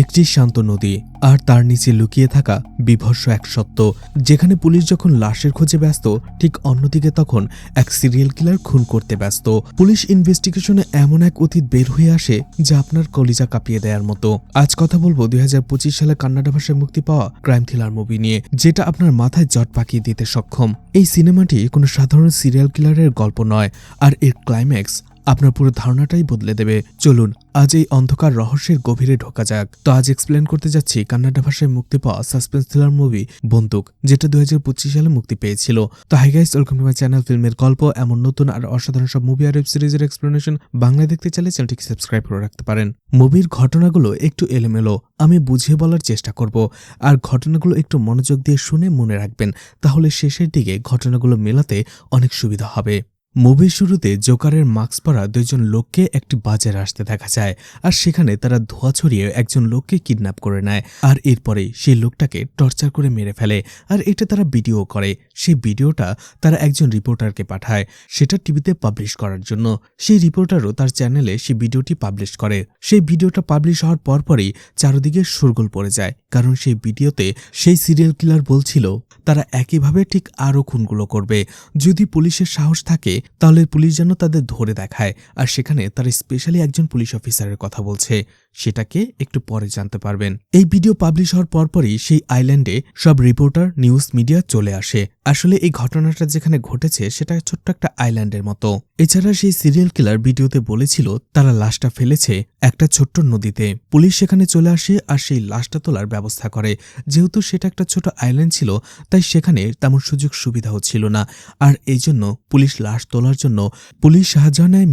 একটি শান্ত নদী আর তার নিচে লুকিয়ে থাকা বিভৎস এক সত্য, যেখানে পুলিশ যখন লাশের খোঁজে ব্যস্ত, ঠিক অন্যদিকে তখন এক সিরিয়াল কিলার খুন করতে ব্যস্ত। পুলিশ ইনভেস্টিগেশনে এমন এক অতীত বের হয়ে আসে যা আপনার কলিজা কাঁপিয়ে দেওয়ার মতো। আজ কথা বলবো 2025 সালে কান্নাডা ভাষায় মুক্তি পাওয়া ক্রাইম থ্রিলার মুভি নিয়ে, যেটা আপনার মাথায় জট পাকিয়ে দিতে সক্ষম। এই সিনেমাটি কোনো সাধারণ সিরিয়াল কিলারের গল্প নয়, আর এর ক্লাইম্যাক্স আপনার পুরো ধারণাটাই বদলে দেবে। চলুন আজ এই অন্ধকার রহস্যের গভীরে ঢোকা যাক। তো আজ এক্সপ্লেন করতে যাচ্ছি কান্নাডা ভাষায় মুক্তি পাওয়া সাসপেন্স থ্রিলার মুভি বন্দুক, যেটা 2025 সালে মুক্তি পেয়েছিল। তো hi guys, welcome to my channel ফিল্মের গল্প। এমন নতুন আর অসাধারণ সব মুভি আর ওয়েব সিরিজের এক্সপ্লেনেশন বাংলায় দেখতে চাইলে চ্যানেলটিকে সাবস্ক্রাইব করে রাখতে পারেন। মুভির ঘটনাগুলো একটু এলোমেলো, আমি বুঝিয়ে বলার চেষ্টা করব, আর ঘটনাগুলো একটু মনোযোগ দিয়ে শুনে মনে রাখবেন, তাহলে শেষের দিকে ঘটনাগুলো মেলাতে অনেক সুবিধা হবে। মুভির শুরুতে জোকারের মাস্ক পরা দুইজন লোককে একটি বাজারে আসতে দেখা যায়, আর সেখানে তারা ধোঁয়া ছড়িয়ে একজন লোককে কিডন্যাপ করে নেয়, আর এরপরেই সেই লোকটাকে টর্চার করে মেরে ফেলে। আর এটা তারা ভিডিও করে। সেই ভিডিওটা তারা একজন রিপোর্টারকে পাঠায়, সেটা টিভিতে পাবলিশ করার জন্য। সেই রিপোর্টারও তার চ্যানেলে সেই ভিডিওটি পাবলিশ করে। সেই ভিডিওটা পাবলিশ হওয়ার পরপরই চারদিকে শোরগোল পড়ে যায়, কারণ সেই ভিডিওতে সেই সিরিয়াল কিলার বলছিল তারা একইভাবে ঠিক আরও খুনগুলো করবে। যদি পুলিশের সাহস থাকে তাহলে পুলিশ যেন তাদের ধরে দেখায়, আর সেখানে তারা স্পেশালি একজন পুলিশ অফিসারের কথা বলছে। সেটাকে একটু পরে জানতে পারবেন। এই ভিডিও পাবলিশ হওয়ার পরপরই সেই আইল্যান্ডে সব রিপোর্টার, নিউজ মিডিয়া চলে আসে। আসলে এই ঘটনাটা যেখানে ঘটেছে সেটা ছোট্ট একটা আইল্যান্ডের মতো। এছাড়া সেই সিরিয়াল কিলার ভিডিওতে বলেছিল তারা লাশটা ফেলেছে একটা ছোট্ট নদীতে। পুলিশ সেখানে চলে আসে আর সেই লাশটা তোলার ব্যবস্থা করে। যেহেতু সেটা একটা ছোট আইল্যান্ড ছিল, তাই সেখানে তেমন সুযোগ সুবিধাও ছিল না, আর এই জন্য পুলিশ লাশ তোলার জন্য পুলিশ সাহায্য নেয়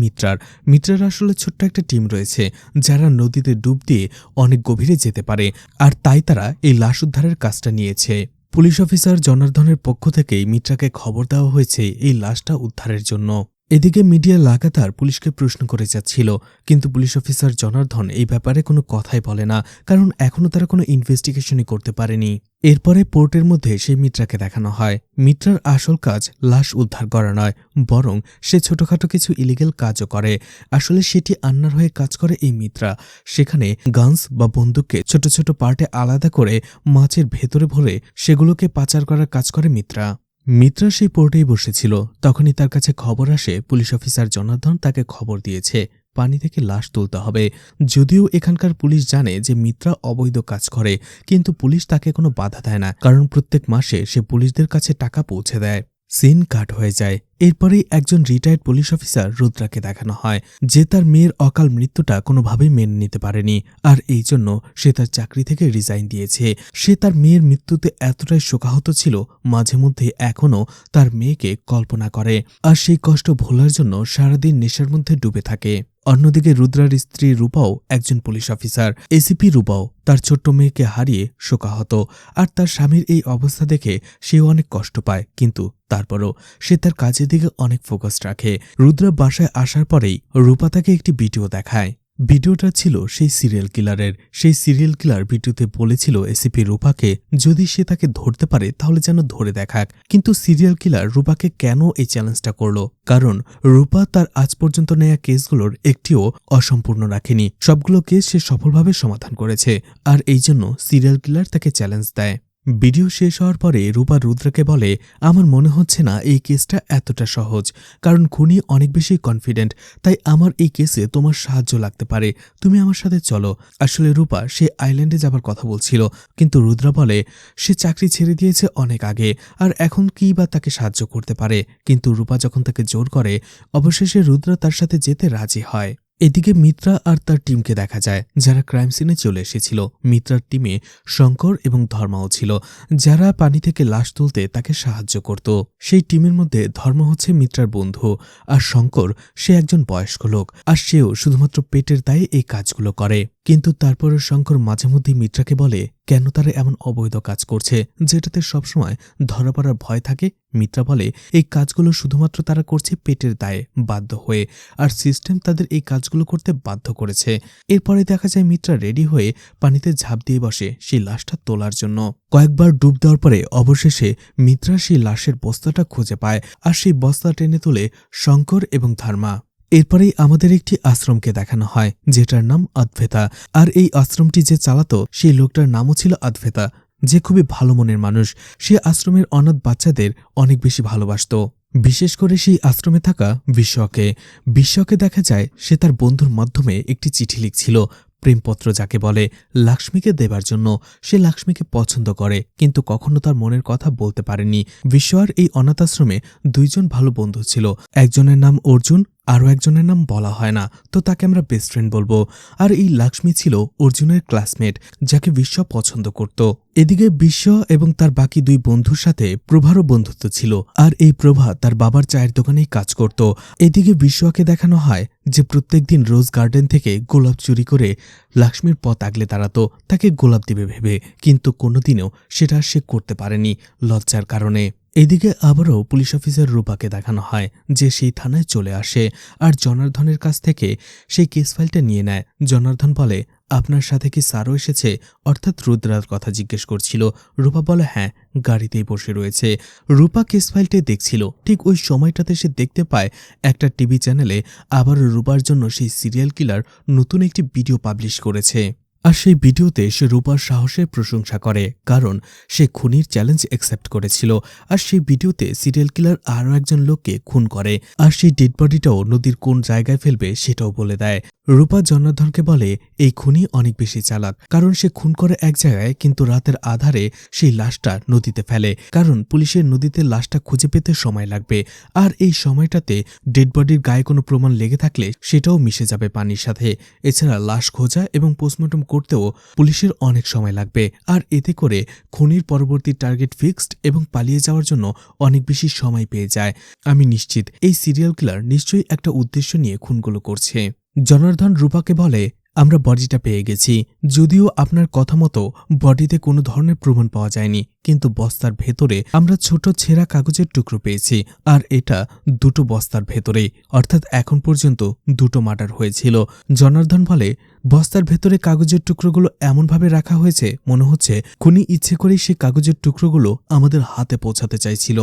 মিত্রার আসলে ছোট্ট একটা টিম রয়েছে যারা নদীতে ডুব দিয়ে অনেক গভীরে যেতে পারে, আর তাই তারা এই লাশ উদ্ধারের কাজটা নিয়েছে। পুলিশ অফিসার জনার্দনের পক্ষ থেকেই মিত্রাকে খবর দেওয়া হয়েছে এই লাশটা উদ্ধারের জন্য। এদিকে মিডিয়া লাগাতার পুলিশকে প্রশ্ন করে যাচ্ছিল, কিন্তু পুলিশ অফিসার জনার্দন এই ব্যাপারে কোনো কথাই বলে না, কারণ এখনও তারা কোনো ইনভেস্টিগেশনই করতে পারেনি। এরপরে পোর্টের মধ্যে সেই মিত্রাকে দেখানো হয়। মিত্রার আসল কাজ লাশ উদ্ধার করা নয়, বরং সে ছোটখাটো কিছু ইলিগেল কাজও করে। আসলে সেটি আন্নার হয়ে কাজ করে এই মিত্রা। সেখানে গানস বা বন্দুককে ছোট ছোট পার্টে আলাদা করে মাছের ভেতরে ভরে সেগুলোকে পাচার করার কাজ করে মিত্রা সেই পোর্টেই বসেছিল। তখনই তার কাছে খবর আসে পুলিশ অফিসার জনার্দন তাকে খবর দিয়েছে পানি থেকে লাশ তুলতে হবে। যদিও এখানকার পুলিশ জানে যে মিত্রা অবৈধ কাজ করে, কিন্তু পুলিশ তাকে কোনো বাধা দেয় না, কারণ প্রত্যেক মাসে সে পুলিশদের কাছে টাকা পৌঁছে দেয়। সিন কাট হয়ে যায়। এরপরেই একজন রিটায়ার্ড পুলিশ অফিসার রুদ্রাকে দেখানো হয়, যে তার মেয়ের অকাল মৃত্যুটা কোনোভাবেই মেনে নিতে পারেনি, আর এই জন্য সে তার চাকরি থেকে রিজাইন দিয়েছে। সে তার মেয়ের মৃত্যুতে এতটাই শোকাহত ছিল, মাঝে মধ্যে এখনও তার মেয়েকে কল্পনা করে, আর সেই কষ্ট ভোলার জন্য সারাদিন নেশার মধ্যে ডুবে থাকে। অন্যদিকে রুদ্রার স্ত্রী রূপাও একজন পুলিশ অফিসার। এসিপি রূপাও তার ছোট্ট মেয়েকে হারিয়ে শোকাহত, আর তার স্বামীর এই অবস্থা দেখে সেও অনেক কষ্ট পায়, কিন্তু তারপরও সে তার কাজের দিকে অনেক ফোকাস রাখে। রুদ্রা বাসায় আসার পরেই রূপা তাকে একটি ভিডিও দেখায়। ভিডিওটা ছিল সেই সিরিয়াল কিলারের। সেই সিরিয়াল কিলার ভিডিওতে বলেছিল এসিপি রূপাকে যদি সে তাকে ধরতে পারে তাহলে যেন ধরে দেখাক। কিন্তু সিরিয়াল কিলার রূপাকে কেন এই চ্যালেঞ্জটা করলো? কারণ রূপা তার আজ পর্যন্ত নেয়া কেসগুলোর একটিও অসম্পূর্ণ রাখেনি। সবগুলো কেস সে সফলভাবে সমাধান করেছে, আর এই জন্য সিরিয়াল কিলার তাকে চ্যালেঞ্জ দেয়। ভিডিও শেষ হওয়ার পরে রূপা রুদ্রাকে বলে, আমার মনে হচ্ছে না এই কেসটা এতটা সহজ, কারণ খুনি অনেক বেশি কনফিডেন্ট, তাই আমার এই কেসে তোমার সাহায্য লাগতে পারে, তুমি আমার সাথে চলো। আসলে রূপা সে আইল্যান্ডে যাবার কথা বলছিল, কিন্তু রুদ্রা বলে সে চাকরি ছেড়ে দিয়েছে অনেক আগে, আর এখন কি বা তাকে সাহায্য করতে পারে। কিন্তু রূপা যখন তাকে জোর করে, অবশেষে রুদ্রা তার সাথে যেতে রাজি হয়। এদিকে মিত্রা আর তার টিমকে দেখা যায়, যারা ক্রাইম সিনে চলে এসেছিল। মিত্রার টিমে শঙ্কর এবং ধর্মাও ছিল, যারা পানি থেকে লাশ তুলতে তাকে সাহায্য করত। সেই টিমের মধ্যে ধর্ম হচ্ছে মিত্রার বন্ধু, আর শঙ্কর সে একজন বয়স্ক লোক, আর সেও শুধুমাত্র পেটের দায়ে এই কাজগুলো করে। কিন্তু তারপরে শঙ্কর মাঝে মধ্যেই মিত্রাকে বলে কেন তারা এমন অবৈধ কাজ করছে, যেটাতে সবসময় ধরা পড়ার ভয় থাকে। মিত্রা বলে এই কাজগুলো শুধুমাত্র তারা করছে পেটের দায়ে বাধ্য হয়ে, আর সিস্টেম তাদের এই কাজগুলো করতে বাধ্য করেছে। এরপরে দেখা যায় মিত্রা রেডি হয়ে পানিতে ঝাঁপ দিয়ে বসে সেই লাশটা তোলার জন্য। কয়েকবার ডুব দেওয়ার পরে অবশেষে মিত্রা সেই লাশের বস্তাটা খুঁজে পায়, আর সেই বস্তা টেনে তোলে শঙ্কর এবং ধর্মা। এরপরেই আমাদের একটি আশ্রমকে দেখানো হয় যেটার নাম অদ্বেতা। আর এই আশ্রমটি যে চালাতো সেই লোকটার নামও ছিল অদ্বেতা, যে খুবই ভালো মনের মানুষ। সে আশ্রমের অনাথ বাচ্চাদের অনেক বেশি ভালোবাসত, বিশেষ করে সেই আশ্রমে থাকা বিশ্বকে দেখা যায় সে তার বন্ধুর মাধ্যমে একটি চিঠি লিখছিল, প্রেমপত্র যাকে বলে, লাক্ষ্মীকে দেবার জন্য। সে লাক্ষ্মীকে পছন্দ করে কিন্তু কখনো তার মনের কথা বলতে পারেনি। বিশ্ব আর এই অনাথ আশ্রমে দুইজন ভালো বন্ধু ছিল, একজনের নাম অর্জুন, আরও একজনের নাম বলা হয় না, তো তাকে আমরা বেস্ট ফ্রেন্ড বলবো। আর এই লাক্ষ্মী ছিল অর্জুনের ক্লাসমেট, যাকে বিশ্ব পছন্দ করত। এদিকে বিশ্ব এবং তার বাকি দুই বন্ধুর সাথে প্রভারও বন্ধুত্ব ছিল, আর এই প্রভা তার বাবার চায়ের দোকানেই কাজ করত। এদিকে বিশ্বকে দেখানো হয় যে প্রত্যেকদিন রোজ গার্ডেন থেকে গোলাপ চুরি করে লাক্ষ্মীর পথ আগলে দাঁড়াতো তাকে গোলাপ দিবে ভেবে, কিন্তু কোনোদিনও সেটা সে করতে পারেনি লজ্জার কারণে। এদিকে আবারও পুলিশ অফিসার রূপাকে দেখানো হয় যে সেই থানায় চলে আসে আর জনার্ধনের কাছ থেকে সেই কেস ফাইলটা নিয়ে নেয়। জনার্ধন বলে, আপনার সাথে কি স্যারও এসেছে, অর্থাৎ রুদ্রার কথা জিজ্ঞেস করছিল। রূপা বলে, হ্যাঁ, গাড়িতেই বসে রয়েছে। রূপা কেস ফাইলটাই দেখছিল, ঠিক ওই সময়টাতে সে দেখতে পায় একটা টিভি চ্যানেলে আবার রূপার জন্য সেই সিরিয়াল কিলার নতুন একটি ভিডিও পাবলিশ করেছে। আর সেই ভিডিওতে সে রূপার সাহসের প্রশংসা করে, কারণ সে খুনির চ্যালেঞ্জ অ্যাকসেপ্ট করেছিল। আর সেই ভিডিওতে সিরিয়াল কিলার আরও একজন লোককে খুন করে, আর সেই ডেড বডিটাও নদীর কোন জায়গায় ফেলবে সেটাও বলে দেয়। রূপা জনার্ধনকে বলে, এই খুনি অনেক বেশি চালাক, কারণ সে খুন করে এক জায়গায় কিন্তু রাতের আধারে সেই লাশটা নদীতে ফেলে, কারণ পুলিশের নদীতে লাশটা খুঁজে পেতে সময় লাগবে। আর এই সময়টাতে ডেড বডির গায়ে কোনো প্রমাণ লেগে থাকলে সেটাও মিশে যাবে পানির সাথে। এছাড়া লাশ খোঁজা এবং পোস্টমর্টম করতেও পুলিশের অনেক সময় লাগবে, আর এতে করে খুনির পরবর্তী টার্গেট ফিক্সড এবং পালিয়ে যাওয়ার জন্য অনেক বেশি সময় পেয়ে যায়। আমি নিশ্চিত এই সিরিয়াল কিলার নিশ্চয়ই একটা উদ্দেশ্য নিয়ে খুনগুলো করছে। জনার্ধন রূপাকে বলে, আমরা বডিটা পেয়ে গেছি, যদিও আপনার কথা মতো বডিতে কোনো ধরনের প্রমাণ পাওয়া যায়নি, কিন্তু বস্তার ভেতরে আমরা ছোট ছেঁড়া কাগজের টুকরো পেয়েছি, আর এটা দুটো বস্তার ভেতরেই, অর্থাৎ এখন পর্যন্ত দুটো মার্ডার হয়েছিল। জনার্ধন বলে, বস্তার ভেতরে কাগজের টুকরোগুলো এমনভাবে রাখা হয়েছে মনে হচ্ছে খুনি ইচ্ছে করেই সেই কাগজের টুকরোগুলো আমাদের হাতে পৌঁছাতে চাইছিল।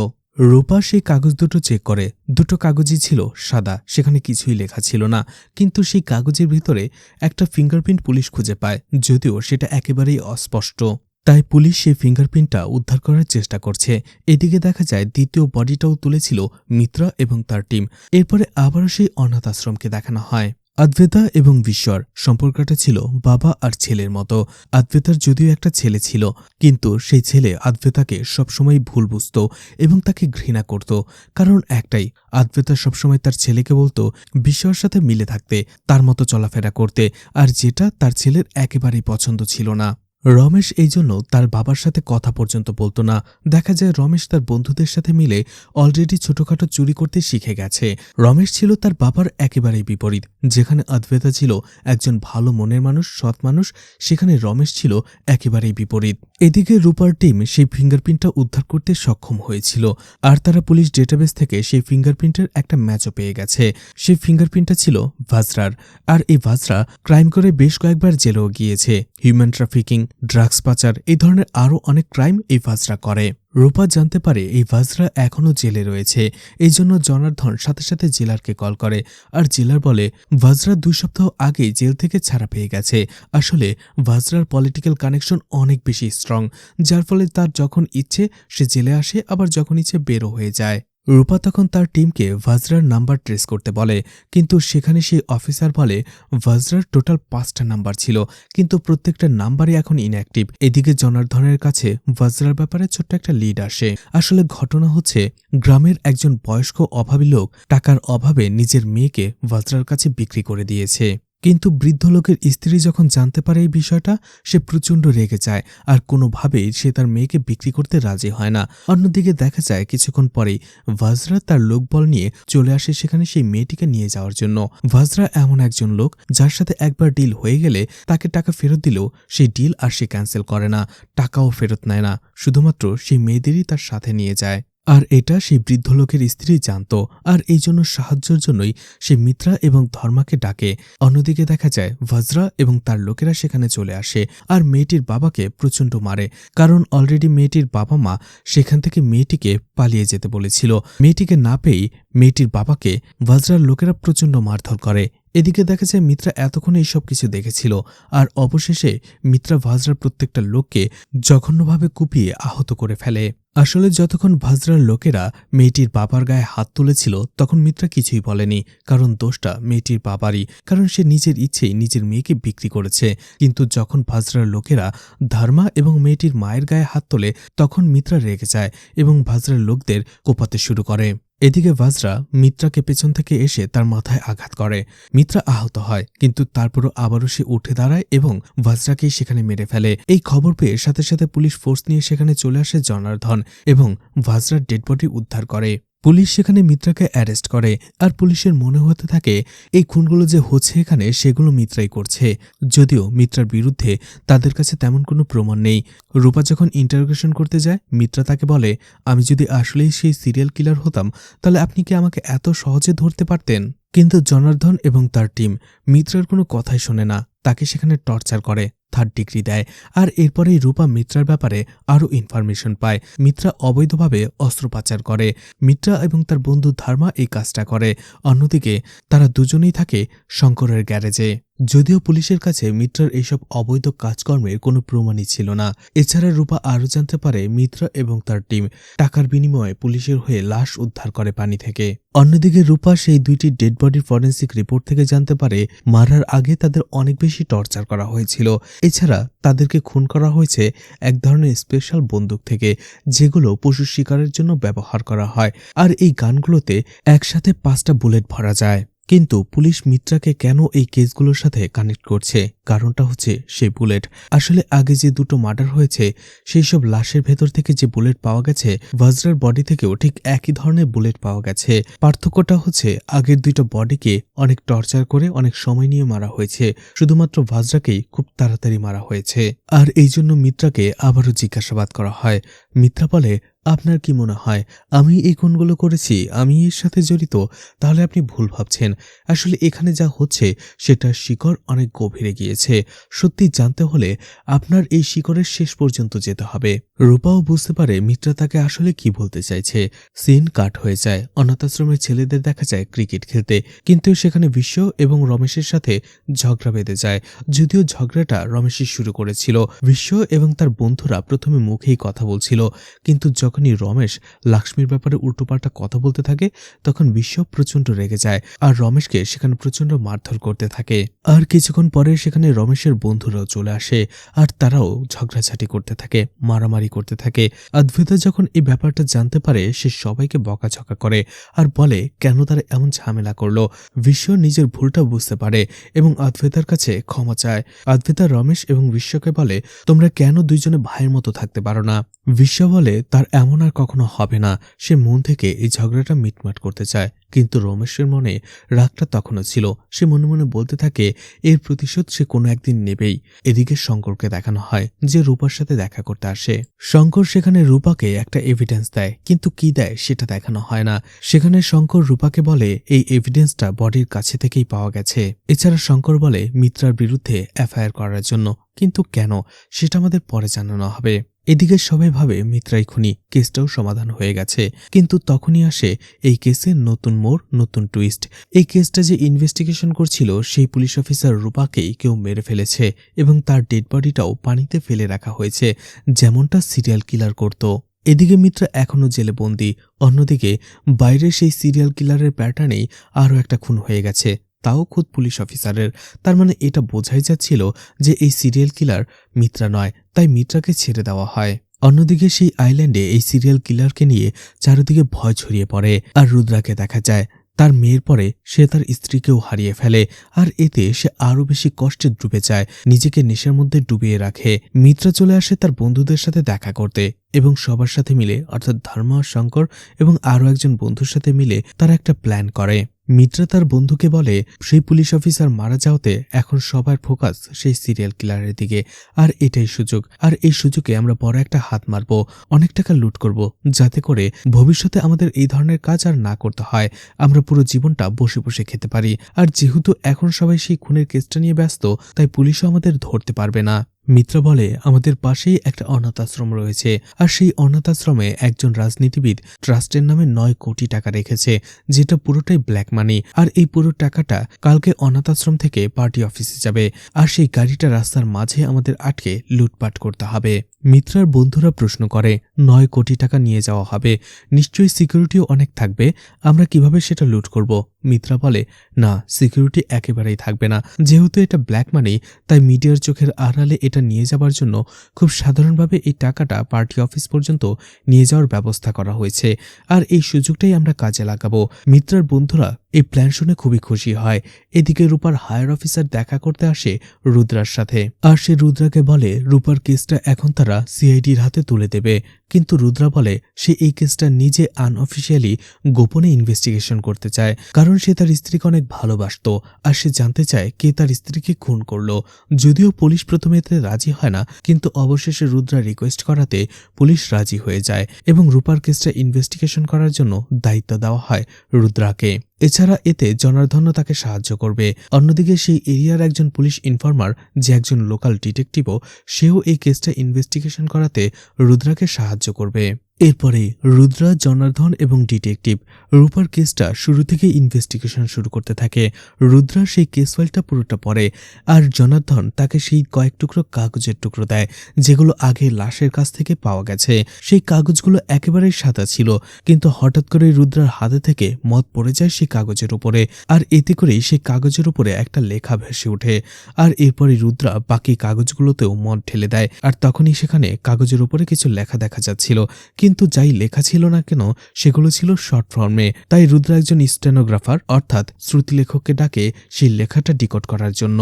রূপা সেই কাগজ দুটো চেক করে, দুটো কাগজই ছিল সাদা, সেখানে কিছুই লেখা ছিল না, কিন্তু সেই কাগজের ভিতরে একটা ফিঙ্গারপ্রিন্ট পুলিশ খুঁজে পায়, যদিও সেটা একেবারেই অস্পষ্ট। তাই পুলিশ সেই ফিঙ্গারপ্রিন্টটা উদ্ধার করার চেষ্টা করছে। এদিকে দেখা যায় দ্বিতীয় বডিটাও তুলেছিল মিত্রা এবং তার টিম। এরপরে আবারও সেই অনাথ আশ্রমকে দেখানো হয়। অদ্বেতা এবং বিশ্বর সম্পর্কটা ছিল বাবা আর ছেলের মতো। অদ্বেতার যদিও একটা ছেলে ছিল, কিন্তু সেই ছেলে অদ্বেতাকে সবসময় ভুল বুঝত এবং তাকে ঘৃণা করত, কারণ একটাই, অদ্বেতা সবসময় তার ছেলেকে বলতো বিশ্বর সাথে মিলে থাকতে, তার মতো চলাফেরা করতে, আর যেটা তার ছেলের একেবারেই পছন্দ ছিল না। রমেশ এই জন্য তার বাবার সাথে কথা পর্যন্ত বলতো না। দেখা যায় রমেশ তার বন্ধুদের সাথে মিলে অলরেডি ছোটখাটো চুরি করতে শিখে গেছে। রমেশ ছিল তার বাবার একেবারেই বিপরীত। যেখানে অদ্বেতা ছিল একজন ভালো মনের মানুষ, সৎ মানুষ, সেখানে রমেশ ছিল একেবারেই বিপরীত। এদিকে রূপার টিম সেই ফিঙ্গারপ্রিন্টটা উদ্ধার করতে সক্ষম হয়েছিল, আর তারা পুলিশ ডেটাবেস থেকে সেই ফিঙ্গারপ্রিন্টের একটা ম্যাচও পেয়ে গেছে। সেই ফিঙ্গারপ্রিন্টটা ছিল ভাজরার, আর এই ভাজরা ক্রাইম করে বেশ কয়েকবার জেলেও গিয়েছে। হিউম্যান ট্রাফিকিং, ড্রাগস পাচার, এই ধরনের আরও অনেক ক্রাইম এই ভাজরা করে। রূপা জানতে পারে এই ভাজরা এখনও জেলে রয়েছে, এই জন্য জনার্ধন সাথে সাথে জেলারকে কল করে, আর জেলার বলে ভাজরা 2 সপ্তাহ আগে জেল থেকে ছাড়া পেয়ে গেছে। আসলে ভাজরার পলিটিক্যাল কানেকশন অনেক বেশি স্ট্রং, যার ফলে তার যখন ইচ্ছে সে জেলে আসে, আবার যখন ইচ্ছে বেরো হয়ে যায়। রূপা তখন তার টিমকে ভাজরার নাম্বার ট্রেস করতে বলে, কিন্তু সেখানে সেই অফিসার বলে ভাজরার টোটাল 5টা নাম্বার ছিল, কিন্তু প্রত্যেকটা নাম্বারই এখন ইনঅ্যাক্টিভ। এদিকে জনার্ধনের কাছে ভাজরার ব্যাপারে ছোট্ট একটা লিড আসে। আসলে ঘটনা হচ্ছে, গ্রামের একজন বয়স্ক অভাবী লোক টাকার অভাবে নিজের মেয়েকে ভাজরার কাছে বিক্রি করে দিয়েছে। কিন্তু বৃদ্ধ লোকের স্ত্রী যখন জানতে পারে এই বিষয়টা, সে প্রচণ্ড রেগে যায়, আর কোনোভাবেই সে তার মেয়েকে বিক্রি করতে রাজি হয় না। অন্যদিকে দেখা যায় কিছুক্ষণ পরেই ভাজরা তার লোকবল নিয়ে চলে আসে সেখানে সেই মেয়েটিকে নিয়ে যাওয়ার জন্য। ভাজরা এমন একজন লোক যার সাথে একবার ডিল হয়ে গেলে তাকে টাকা ফেরত দিলেও সেই ডিল আর সে ক্যান্সেল করে না, টাকাও ফেরত নেয় না, শুধুমাত্র সেই মেয়েদেরই তার সাথে নিয়ে যায়। আর এটা সেই বৃদ্ধ লোকের স্ত্রী জানত, আর এই জন্য সাহায্যের জন্যই সে মিত্রা এবং ধর্মাকে ডাকে। অন্যদিকে দেখা যায় ভাজরা এবং তার লোকেরা সেখানে চলে আসে আর মেয়েটির বাবাকে প্রচণ্ড মারে, কারণ অলরেডি মেয়েটির বাবা মা সেখান থেকে মেয়েটিকে পালিয়ে যেতে বলেছিল। মেয়েটিকে না পেয়েই মেয়েটির বাবাকে ভাজরার লোকেরা প্রচণ্ড মারধর করে। এদিকে দেখা যায় মিত্রা এতক্ষণ এইসব কিছু দেখেছিল, আর অবশেষে মিত্রা ভাজরার প্রত্যেকটা লোককে জঘন্যভাবে কুপিয়ে আহত করে ফেলে। আসলে যতক্ষণ ভাজরার লোকেরা মেয়েটির বাবার গায়ে হাত তুলেছিল তখন মিত্রা কিছুই বলেনি, কারণ দোষটা মেয়েটির বাবারই, কারণ সে নিজের ইচ্ছেই নিজের মেয়েকে বিক্রি করেছে। কিন্তু যখন ভাজরার লোকেরা ধর্মা এবং মেয়েটির মায়ের গায়ে হাত তোলে তখন মিত্রা রেগে যায় এবং ভাজরার লোকদের কোপাতে শুরু করে। এদিকে ভাজরা মিত্রাকে পেছন থেকে এসে তার মাথায় আঘাত করে। মিত্রা আহত হয়, কিন্তু তারপরও আবারও সে উঠে দাঁড়ায় এবং ভাজরাকেই সেখানে মেরে ফেলে। এই খবর পেয়ে সাথে সাথে পুলিশ ফোর্স নিয়ে সেখানে চলে আসে জনার্দন এবং ভাজরার ডেড বডি উদ্ধার করে। পুলিশ সেখানে মিত্রাকে অ্যারেস্ট করে, আর পুলিশের মনে হতে থাকে এই খুনগুলো যে হচ্ছে এখানে সেগুলো মিত্রাই করছে, যদিও মিত্রার বিরুদ্ধে তাদের কাছে তেমন কোনো প্রমাণ নেই। রূপা যখন ইন্টারোগেশন করতে যায় মিত্রা তাকে বলে, আমি যদি আসলেই সেই সিরিয়াল কিলার হতাম তাহলে আপনি কি আমাকে এত সহজে ধরতে পারতেন? কিন্তু জনার্দন এবং তার টিম মিত্রার কোনো কথাই শোনে না, তাকে সেখানে টর্চার করে, 3rd ডিগ্রি দেয়। আর এরপরেই রূপা মিত্রার ব্যাপারে আরও ইনফরমেশন পায়। মিত্রা অবৈধভাবে অস্ত্র পাচার করে। মিত্রা এবং তার বন্ধু ধর্মা এই কাজটা করে। অন্যদিকে তারা দুজনেই থাকে শঙ্করের গ্যারেজে। যদিও পুলিশের কাছে মিত্রার এইসব অবৈধ কাজকর্মের কোনো প্রমাণই ছিল না। এছাড়া রূপা আরও জানতে পারে মিত্রা এবং তার টিম টাকার বিনিময়ে পুলিশের হয়ে লাশ উদ্ধার করে পানি থেকে। অন্যদিকে রূপা সেই 2টি ডেড বডির ফরেন্সিক রিপোর্ট থেকে জানতে পারে মারার আগে তাদের অনেক বেশি টর্চার করা হয়েছিল। এছাড়া তাদেরকে খুন করা হয়েছে এক ধরনের স্পেশাল বন্দুক থেকে, যেগুলো পশু শিকারের জন্য ব্যবহার করা হয়। আর এই গানগুলোতে একসাথে 5টা বুলেট ভরা যায়। কিন্তু পুলিশ মিত্রাকে কেন এই কেসগুলোর সাথে কানেক্ট করছে, কারণটা হচ্ছে সেই বুলেট। আসলে আগে যে 2টো মার্ডার হয়েছে সেই সব লাশের ভেতর থেকে যে বুলেট পাওয়া গেছে ভাজরার বডি থেকেও ঠিক একই ধরনের বুলেট পাওয়া গেছে। পার্থক্যটা হচ্ছে আগের 2টা বডিকে অনেক টর্চার করে অনেক সময় নিয়ে মারা হয়েছে, শুধুমাত্র ভাজরাকেই খুব তাড়াতাড়ি মারা হয়েছে। আর এই জন্য মিত্রাকে আবারও জিজ্ঞাসাবাদ করা হয়। মিত্রা বলে, আপনার কি মনে হয় আমি এই খুনগুলো করেছি, আমি এর সাথে জড়িত? তাহলে আপনি ভুল ভাবছেন। আসলে এখানে যা হচ্ছে সেটার শিকড় অনেক গভীরে গিয়েছে। সত্যি জানতে হলে আপনার এই শিকড়ের শেষ পর্যন্ত যেতে হবে। রূপাও বুঝতে পারে মিত্রা তাকে আসলে কি বলতে চাইছে। সিন কাট হয়ে যায়। অনাথ আশ্রমের ছেলেদের দেখা যায় ক্রিকেট খেলতে, কিন্তু সেখানে বিশ্ব এবং রমেশের সাথে ঝগড়া বেঁধে যায়। যদিও ঝগড়াটা রমেশই শুরু করেছিল। বিশ্ব এবং তার বন্ধুরা প্রথমে মুখেই কথা বলছিল, কিন্তু যখনই রমেশ লাক্ষ্মীর ব্যাপারে উল্টোপাল্টা কথা বলতে থাকে তখন বিশ্ব প্রচণ্ড রেগে যায় আর রমেশকে সেখানে প্রচণ্ড মারধর করতে থাকে। আর কিছুক্ষণ পরে সেখানে রমেশের বন্ধুরাও চলে আসে আর তারাও ঝগড়াঝাটি করতে থাকে, মারামারি করতে থাকে। অদ্বৈতা যখন এই ব্যাপারটা জানতে পারে সে সবাইকে বকাঝকা করে আর বলে কেন তারা এমন ঝামেলা করলো। বিশ্ব নিজের ভুলটা বুঝতে পারে এবং অদ্বৈতার কাছে ক্ষমা চায়। অদ্বৈতা রমেশ এবং বিশ্বকে বলে, তোমরা কেন দুইজনে ভাইয়ের মতো থাকতে পারো না? বিশ্ব বলে তার এমন আর কখনো হবে না। সে মন থেকে এই ঝগড়াটা মিটমাট করতে চায়, কিন্তু রমেশের মনে রাগটা তখনও ছিল। সে মনে মনে বলতে থাকে এর প্রতিশোধ সে কোনো একদিন নেবেই। এদিকে শঙ্করকে দেখানো হয় যে রূপার সাথে দেখা করতে আসে। শঙ্কর সেখানে রূপাকে একটা এভিডেন্স দেয়, কিন্তু কি দেয় সেটা দেখানো হয় না। সেখানে শঙ্কর রূপাকে বলে এই এভিডেন্সটা বডির কাছে থেকেই পাওয়া গেছে। এছাড়া শঙ্কর বলে মিত্রার বিরুদ্ধে এফআইআর করার জন্য, কিন্তু কেন সেটা আমাদের পরে জানানো হবে। এদিকে সবাই ভাবে মিত্রাই খুনি, কেসটাও সমাধান হয়ে গেছে। কিন্তু তখনই আসে এই কেসের নতুন মোড়, নতুন টুইস্ট। এই কেসটা যে ইনভেস্টিগেশন করছিল সেই পুলিশ অফিসার রূপাকেই কেউ মেরে ফেলেছে এবং তার ডেড বডিটাও পানিতে ফেলে রাখা হয়েছে, যেমনটা সিরিয়াল কিলার করত। এদিকে মিত্রা এখনও জেলে বন্দী। অন্যদিকে বাইরে সেই সিরিয়াল কিলারের প্যাটার্নেই আরও একটা খুন হয়ে গেছে, তাও খুদ পুলিশ অফিসারের। তার মানে এটা বোঝাই যাচ্ছিল যে এই সিরিয়াল কিলার মিত্রা নয়, তাই মিত্রাকে ছেড়ে দেওয়া হয়। অন্যদিকে সেই আইল্যান্ডে এই সিরিয়াল কিলারকে নিয়ে চারিদিকে ভয় ছড়িয়ে পড়ে। আর রুদ্রাকে দেখা যায় তার মেয়ের পরে সে তার স্ত্রীকেও হারিয়ে ফেলে, আর এতে সে আরো বেশি কষ্টে ডুবে যায়, নিজেকে নেশার মধ্যে ডুবিয়ে রাখে। মিত্রা চলে আসে তার বন্ধুদের সাথে দেখা করতে এবং সবার সাথে মিলে অর্থাৎ ধর্মা, শঙ্কর এবং আরও একজন বন্ধুর সাথে মিলে তারা একটা প্ল্যান করে। মিত্রা তার বন্ধুকে বলে সেই পুলিশ অফিসার মারা যাওয়াতে এখন সবার ফোকাস সেই সিরিয়াল কিলারের দিকে, আর এটাই সুযোগ, আর এই সুযোগে আমরা বড় একটা হাত মারব, অনেক টাকা লুট করব, যাতে করে ভবিষ্যতে আমাদের এই ধরনের কাজ আর না করতে হয়, আমরা পুরো জীবনটা বসে বসে খেতে পারি। আর যেহেতু এখন সবাই সেই খুনের কেসটা নিয়ে ব্যস্ত, তাই পুলিশও আমাদের ধরতে পারবে না। মিত্রা বলে আমাদের পাশেই একটা অনাথ আশ্রম রয়েছে, আর সেই অনাথ আশ্রমে একজন রাজনীতিবিদ ট্রাস্টের নামে 9 কোটি টাকা রেখেছে, যেটা পুরোটাই ব্ল্যাক মানি। আর এই পুরো টাকাটা কালকে অনাথ আশ্রম থেকে পার্টি অফিসে যাবে, আর সেই গাড়িটা রাস্তার মাঝে আমাদের আটকে লুটপাট করতে হবে। মিত্রার বন্ধুরা প্রশ্ন করে 9 কোটি টাকা নিয়ে যাওয়া হবে, নিশ্চয়ই সিকিউরিটিও অনেক থাকবে, আমরা কিভাবে সেটা লুট করব? মিত্রা বলে না, সিকিউরিটি একেবারেই থাকবে না, যেহেতু এটা ব্ল্যাক মানি, তাই মিডিয়ার চোখের আড়ালে এটা নিয়ে যাবার জন্য খুব সাধারণভাবে এই টাকাটা পার্টি অফিস পর্যন্ত নিয়ে যাওয়ার ব্যবস্থা করা হয়েছে, আর এই সুযোগটাই আমরা কাজে লাগাবো। মিত্রার বন্ধুরা এই প্ল্যান শুনে খুবই খুশি হয়। এদিকে রূপার হায়ার অফিসার দেখা করতে আসে রুদ্রার সাথে, আর সে রুদ্রাকে বলে রূপার কেসটা এখন তারা সিআইডির হাতে তুলে দেবে, কিন্তু রুদ্রা বলে সে এই কেসটা নিজে আনঅফিসিয়ালি গোপনে ইনভেস্টিগেশন করতে চায়, কারণ সে তার স্ত্রীকে অনেক ভালোবাসত, আর সে জানতে চায় কে তার স্ত্রীকে খুন করলো। যদিও পুলিশ প্রথমে এতে রাজি হয় না, কিন্তু অবশেষে রুদ্রা রিকোয়েস্ট করাতে পুলিশ রাজি হয়ে যায় এবং রূপার কেসটা ইনভেস্টিগেশন করার জন্য দায়িত্ব দেওয়া হয় রুদ্রাকে। এছাড়া এতে জনার্দন তাকে সাহায্য করবে। অন্যদিকে সেই এরিয়ার একজন পুলিশ ইনফর্মার, যে একজন লোকাল ডিটেকটিভও, সেও এই কেসটা ইনভেস্টিগেশন করাতে রুদ্রাকে সাহায্য করবে। এরপরে রুদ্রা, জনার্দন এবং ডিটেকটিভ রূপার কেসটা শুরু থেকে ইনভেস্টিগেশন শুরু করতে থাকে। রুদ্রা সেই কেস ফাইলটা পুরোটা পড়ে, আর জনার্দন তাকে সেই কয়েক টুকরো কাগজের টুকরো দেয়, যেগুলো আগে লাশের কাছ থেকে পাওয়া গেছে। সেই কাগজগুলো একেবারেই সাদা ছিল, কিন্তু হঠাৎ করে রুদ্রার হাতে থেকে মদ পড়ে যায় সেই কাগজের উপরে, আর এতে করেই সেই কাগজের উপরে একটা লেখা ভেসে ওঠে। আর এরপরে রুদ্রা বাকি কাগজগুলোতেও মদ ঢেলে দেয়, আর তখনই সেখানে কাগজের উপরে কিছু লেখা দেখা যাচ্ছিল, কিন্তু যাই লেখা ছিল না কেন সেগুলো ছিল শর্ট ফর্মে। তাই রুদ্রা একজন স্টেনোগ্রাফার অর্থাৎ শ্রুতিলেখককে ডাকে সেই লেখাটা ডিকোড করার জন্য।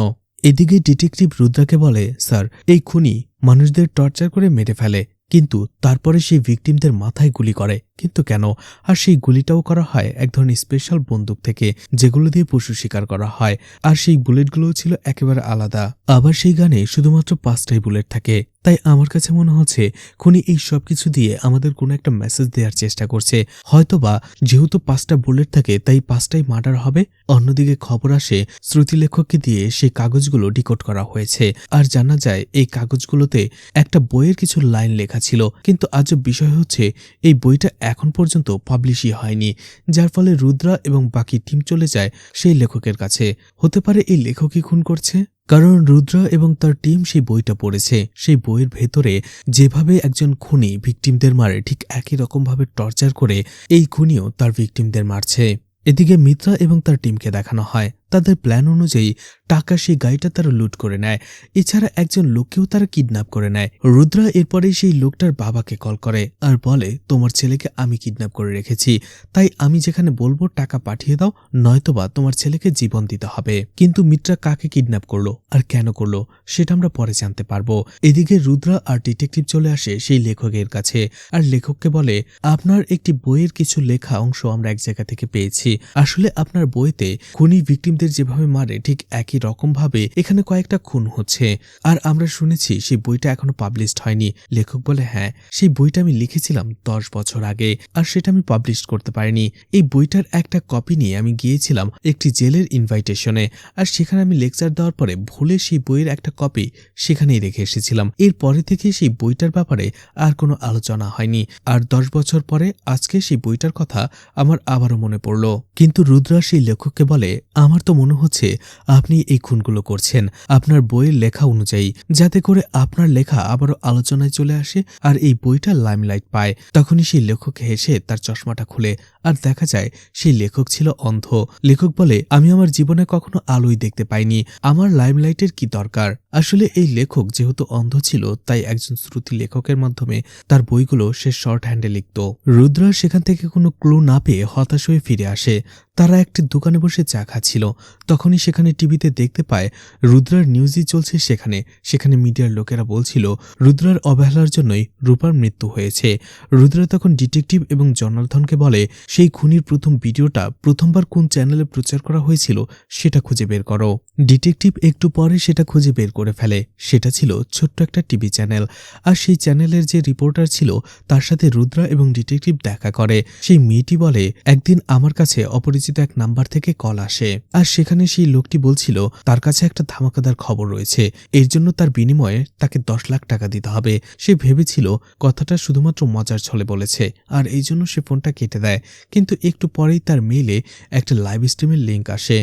এদিকে ডিটেকটিভ রুদ্রাকে বলে, স্যার, এই খুনি মানুষদের টর্চার করে মেরে ফেলে, কিন্তু তারপরে সেই ভিকটিমদের মাথায় গুলি করে, কিন্তু কেন? আর সেই গুলিটাও করা হয় এক ধরনের স্পেশাল বন্দুক থেকে, যেগুলো দিয়ে পশু শিকার করা হয়, আর সেই বুলেটগুলোও ছিল একেবারে আলাদা। আবার সেই গানে শুধুমাত্র 5টাই বুলেট থাকে। তাই আমার কাছে মনে হচ্ছে খুনি এই সব কিছু দিয়ে আমাদের কোনো একটা মেসেজ দেওয়ার চেষ্টা করছে, হয়তোবা যেহেতু 5টা বুলেট থাকে তাই 5টাই মার্ডার হবে। অন্যদিকে খবর আসে শ্রুতিলেখককে দিয়ে সেই কাগজগুলো ডিকোড করা হয়েছে, আর জানা যায় এই কাগজগুলোতে একটা বইয়ের কিছু লাইন লেখা ছিল, কিন্তু আজব বিষয় হচ্ছে এই বইটা এখন পর্যন্ত পাবলিশই হয়নি, যার ফলে রুদ্রা এবং বাকি টিম চলে যায় সেই লেখকের কাছে। হতে পারে এই লেখকই খুন করছে, কারণ রুদ্রা এবং তার টিম সেই বইটা পড়েছে। সেই বইয়ের ভেতরে যেভাবে একজন খুনি ভিকটিমদের মারে, ঠিক একই রকমভাবে টর্চার করে এই খুনিও তার ভিকটিমদের মারছে। এদিকে মিত্রা এবং তার টিমকে দেখানো হয় তাদের প্ল্যান অনুযায়ী টাকা সেই গাড়িটা তারা লুট করে নেয়। এছাড়া একজন লোককেও তারা কিডন্যাপ করে নেয়। রুদ্রা এরপরেই সেই লোকটার বাবাকে কল করে আর বলে, তোমার ছেলেকে আমি কিডন্যাপ করে রেখেছি, তাই আমি যেখানে বলবো টাকা পাঠিয়ে দাও, নয়তোবা তোমার ছেলেকে জীবন দিতে হবে। কিন্তু মিত্রা কাকে কিডন্যাপ করলো আর কেন করলো সেটা আমরা পরে জানতে পারবো। এদিকে রুদ্রা আর ডিটেকটিভ চলে আসে সেই লেখকের কাছে, আর লেখককে বলে, আপনার একটি বইয়ের কিছু লেখা অংশ আমরা এক জায়গা থেকে পেয়েছি। আসলে আপনার বইতে খুনি ভিকটিম যেভাবে মারে ঠিক একই রকম ভাবে এখানে কয়েকটা খুন হচ্ছে, আর আমরা শুনেছি সেই বইটা এখনো পাবলিশড হয়নি। লেখক বলে, হ্যাঁ, সেই বইটা আমি লিখেছিলাম 10 বছর আগে, আর সেটা আমি পাবলিশ করতে পারিনি। এই বইটার একটা কপি নিয়ে আমি গিয়েছিলাম একটি জেলের ইনভাইটেশনে, আর সেখানে আমি লেকচার দেওয়ার পরে ভুলে সেই বইয়ের একটা কপি সেখানেই রেখে এসেছিলাম। এরপরে থেকে সেই বইটার ব্যাপারে আর কোনো আলোচনা হয়নি, আর 10 বছর পরে আজকে সেই বইটার কথা আমার আবারও মনে পড়ল। কিন্তু রুদ্রা সেই লেখককে বলে, আমার তো মনে হচ্ছে আপনি এই খুনগুলো করছেন আপনার বইয়ের লেখা অনুযায়ী, যাতে করে আপনার লেখা আবারও আলোচনায় চলে আসে আর এই বইটা লাইমলাইট পায়। তখনই সেই লেখক হেসে তার চশমাটা খুলে, আর দেখা যায় সেই লেখক ছিল অন্ধ। লেখক বলে, আমি আমার জীবনে কখনো আলোই দেখতে পাইনি, আমার লাইমলাইটের কি দরকার, আসলে এই লেখক যেহেতু অন্ধ ছিল তাই একজন শ্রুতি লেখকের মাধ্যমে তার বইগুলো সে শর্ট হ্যান্ডে লিখত। রুদ্রা সেখান থেকে কোনো ক্লু না পেয়ে হতাশ হয়ে ফিরে আসে। তারা একটি দোকানে বসে চা খাচ্ছিল, তখনই সেখানে টিভিতে দেখতে পায় রুদ্রার নিউজই চলছে। সেখানে মিডিয়ার লোকেরা বলছিল রুদ্রার অবহেলার জন্যই রূপার মৃত্যু হয়েছে। রুদ্রা তখন ডিটেকটিভ এবং জনার্দনকে বলে সেই খুনির প্রথম ভিডিওটা প্রথমবার কোন চ্যানেলে প্রচার করা হয়েছিল সেটা খুঁজে বের করো। ডিটেকটিভ একটু পরে সেটা খুঁজে বের করে ফেলে। সেটা ছিল ছোট্ট একটা টিভি চ্যানেল, আর সেই চ্যানেলের যে রিপোর্টার ছিল তার সাথে রুদ্রা এবং ডিটেকটিভ দেখা করে। সেই মেয়েটি বলে একদিন আমার কাছে অপরিচিত এক নাম্বার থেকে কল আসে, আর সেখানে সেই লোকটি বলছিল তার কাছে একটা ধামাকাদার খবর রয়েছে, এর জন্য তার বিনিময়ে তাকে 10 লাখ টাকা দিতে হবে। সে ভেবেছিল কথাটা শুধুমাত্র মজার ছলে বলেছে, আর এই জন্য সে ফোনটা কেটে দেয়। কিন্তু একটু পরেই তার মেইলে একটা লাইভ স্ট্রিমের লিঙ্ক আসে।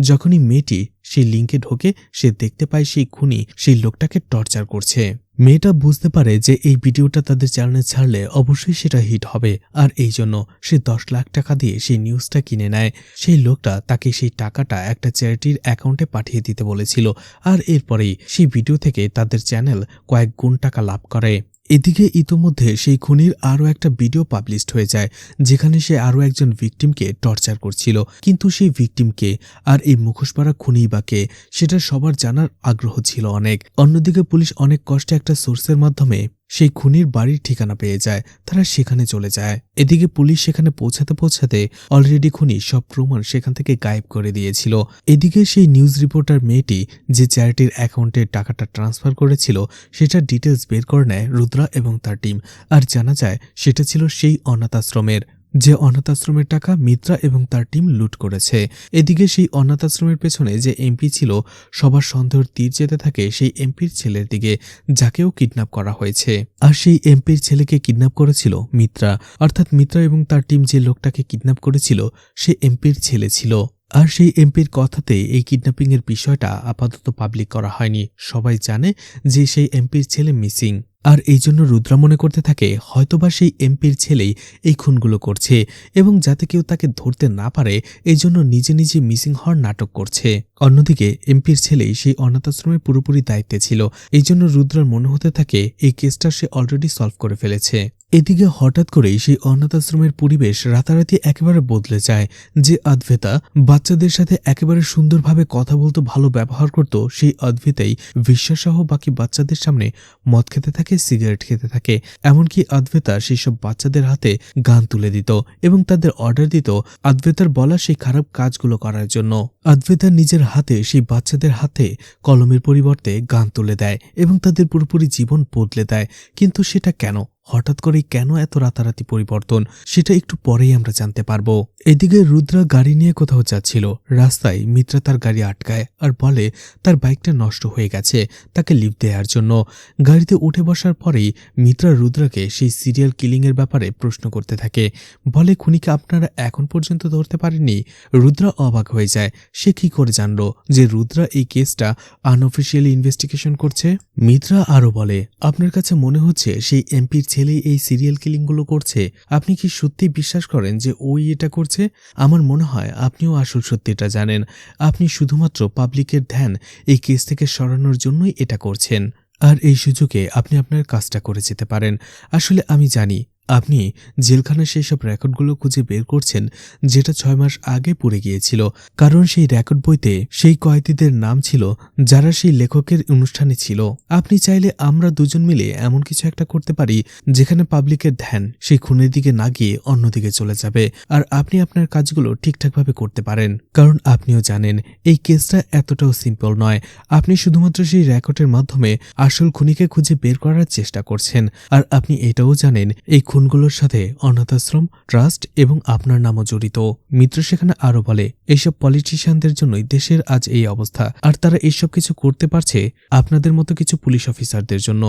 যখনই মেয়েটি সেই লিঙ্কে ঢোকে সে দেখতে পায় সেই খুনি সেই লোকটাকে টর্চার করছে। মেয়েটা বুঝতে পারে যে এই ভিডিওটা তাদের চ্যানেলে ছাড়লে অবশ্যই সেটা হিট হবে, আর এই জন্য সে 10 লাখ টাকা দিয়ে সেই নিউজটা কিনে নেয়। সেই লোকটা তাকে সেই টাকাটা একটা চ্যারিটির অ্যাকাউন্টে পাঠিয়ে দিতে বলেছিল, আর এরপরেই সেই ভিডিও থেকে তাদের চ্যানেল কয়েক গুণ টাকা লাভ করে। এদিকে ইতোমধ্যে সেই খুনির আরও একটা ভিডিও পাবলিশড হয়ে যায়, যেখানে সে আরও একজন ভিকটিমকে টর্চার করছিল। কিন্তু সেই ভিকটিমকে আর এই মুখোশ পরা খুনি বা কে সেটা সবার জানার আগ্রহ ছিল অনেক। অন্যদিকে পুলিশ অনেক কষ্টে একটা সোর্সের মাধ্যমে সেই খুনির বাড়ির ঠিকানা পেয়ে যায়। তারা সেখানে চলে যায়। এদিকে পুলিশ সেখানে পৌঁছাতে অলরেডি খুনি সব প্রমাণ সেখান থেকে গায়েব করে দিয়েছিল। এদিকে সেই নিউজ রিপোর্টার মেয়েটি যে চ্যারিটির অ্যাকাউন্টে টাকাটা ট্রান্সফার করেছিল সেটার ডিটেলস বের করে নেয় রুদ্রা এবং তার টিম, আর জানা যায় সেটা ছিল সেই অনাথ আশ্রমের, যে অনাথ আশ্রমের টাকা মিত্রা এবং তার টিম লুট করেছে। এদিকে সেই অনাথ আশ্রমের পেছনে যে এমপি ছিল সবার সন্দেহের তীর যেতে থাকে সেই এমপির ছেলের দিকে, যাকেও কিডন্যাপ করা হয়েছে। আর সেই এমপির ছেলেকে কিডন্যাপ করেছিল মিত্রা, অর্থাৎ মিত্রা এবং তার টিম যে লোকটাকে কিডন্যাপ করেছিল সে এমপির ছেলে ছিল। আর সেই এমপির কথাতে এই কিডন্যাপিং এর বিষয়টা আপাতত পাবলিক করা হয়নি। সবাই জানে যে সেই এমপির ছেলে মিসিং, আর এই জন্য রুদ্রা মনে করতে থাকে হয়তোবা সেই এমপির ছেলেই এই খুনগুলো করছে, এবং যাতে কেউ তাকে ধরতে না পারে এই জন্য নিজে নিজে মিসিং হওয়ার নাটক করছে। অন্যদিকে এমপির ছেলেই সেই অনাথ আশ্রমের পুরোপুরি দায়িত্বে ছিল। এই জন্য রুদ্রার মনে হতে থাকে এই কেসটা সে অলরেডি সলভ করে ফেলেছে। এদিকে হঠাৎ করেই সেই অনাথ আশ্রমের পরিবেশ রাতারাতি একেবারে বদলে যায়। যে অদ্বৈতা বাচ্চাদের সাথে একেবারে সুন্দরভাবে কথা বলতো, ভালো ব্যবহার করত, সেই অদ্বৈতাই বিশ্বাসসহ বাকি বাচ্চাদের সামনে মদ খেতে থাকে, সিগারেট খেতে থাকে। এমনকি অদ্বৈতা সেই সব বাচ্চাদের হাতে গান তুলে দিত এবং তাদের অর্ডার দিত অদ্বৈতার বলা সেই খারাপ কাজগুলো করার জন্য। অদ্বৈতা নিজের হাতে সেই বাচ্চাদের হাতে কলমের পরিবর্তে গান তুলে দেয় এবং তাদের পুরোপুরি জীবন বদলে দেয়। কিন্তু সেটা কেন, হঠাৎ করেই কেন এত রাতারাতি পরিবর্তন, সেটা একটু পরেই আমরা জানতে পারবো। এদিকে রুদ্রা গাড়ি নিয়ে কোথাও যাচ্ছিল। রাস্তায় মিত্রা তার গাড়ি আটকায় আর বলে তার বাইকটা নষ্ট হয়ে গেছে, তাকে লিফট দেওয়ার জন্য। গাড়িতে উঠে বসার পরেই মিত্রা রুদ্রাকে সেই সিরিয়াল কিলিং এর ব্যাপারে প্রশ্ন করতে থাকে। বলে খুনিকে আপনারা এখন পর্যন্ত ধরতে পারেননি। রুদ্রা অবাক হয়ে যায়, সে কি করে জানলো যে রুদ্রা এই কেসটা আনঅফিসিয়ালি ইনভেস্টিগেশন করছে। মিত্রা আরো বলে আপনার কাছে মনে হচ্ছে সেই এমপির ছেলে এই সিরিয়াল কিলিংগুলো করছে? আপনি কি সত্যি বিশ্বাস করেন যে ওই এটা করছে? আমার মনে হয় আপনিও আসল সত্যিটা জানেন। আপনি শুধুমাত্র পাবলিকের ধ্যান এই কেস থেকে সরানোর জন্যই এটা করছেন, আর এই সুযোগে আপনি আপনার কাজটা করে যেতে পারেন। আসলে আমি জানি আপনি জেলখানায় সেই সব রেকর্ডগুলো খুঁজে বের করছেন যেটা 6 মাস আগে পড়ে গিয়েছিল, কারণ সেই রেকর্ড বইতে সেই কয়েদিদের নাম ছিল যারা সেই লেখকের অনুষ্ঠানে ছিল। আপনি চাইলে আমরা দুজন মিলে এমন কিছু একটা করতে পারি যেখানে পাবলিকের ধ্যান সেই খুনের দিকে না গিয়ে অন্যদিকে চলে যাবে, আর আপনি আপনার কাজগুলো ঠিকঠাকভাবে করতে পারেন। কারণ আপনিও জানেন এই কেসটা এতটাও সিম্পল নয়। আপনি শুধুমাত্র সেই রেকর্ডের মাধ্যমে আসল খুনিকে খুঁজে বের করার চেষ্টা করছেন, আর আপনি এটাও জানেন এই খুনগুলোর সাথে অনাথ আশ্রম, ট্রাস্ট এবং আপনার নামও জড়িত। মিত্র সেখানে আরো বলে এইসব পলিটিশিয়ানদের জন্যই দেশের আজ এই অবস্থা, আর তারা এইসব কিছু করতে পারছে আপনাদের মতো কিছু পুলিশ অফিসারদের জন্য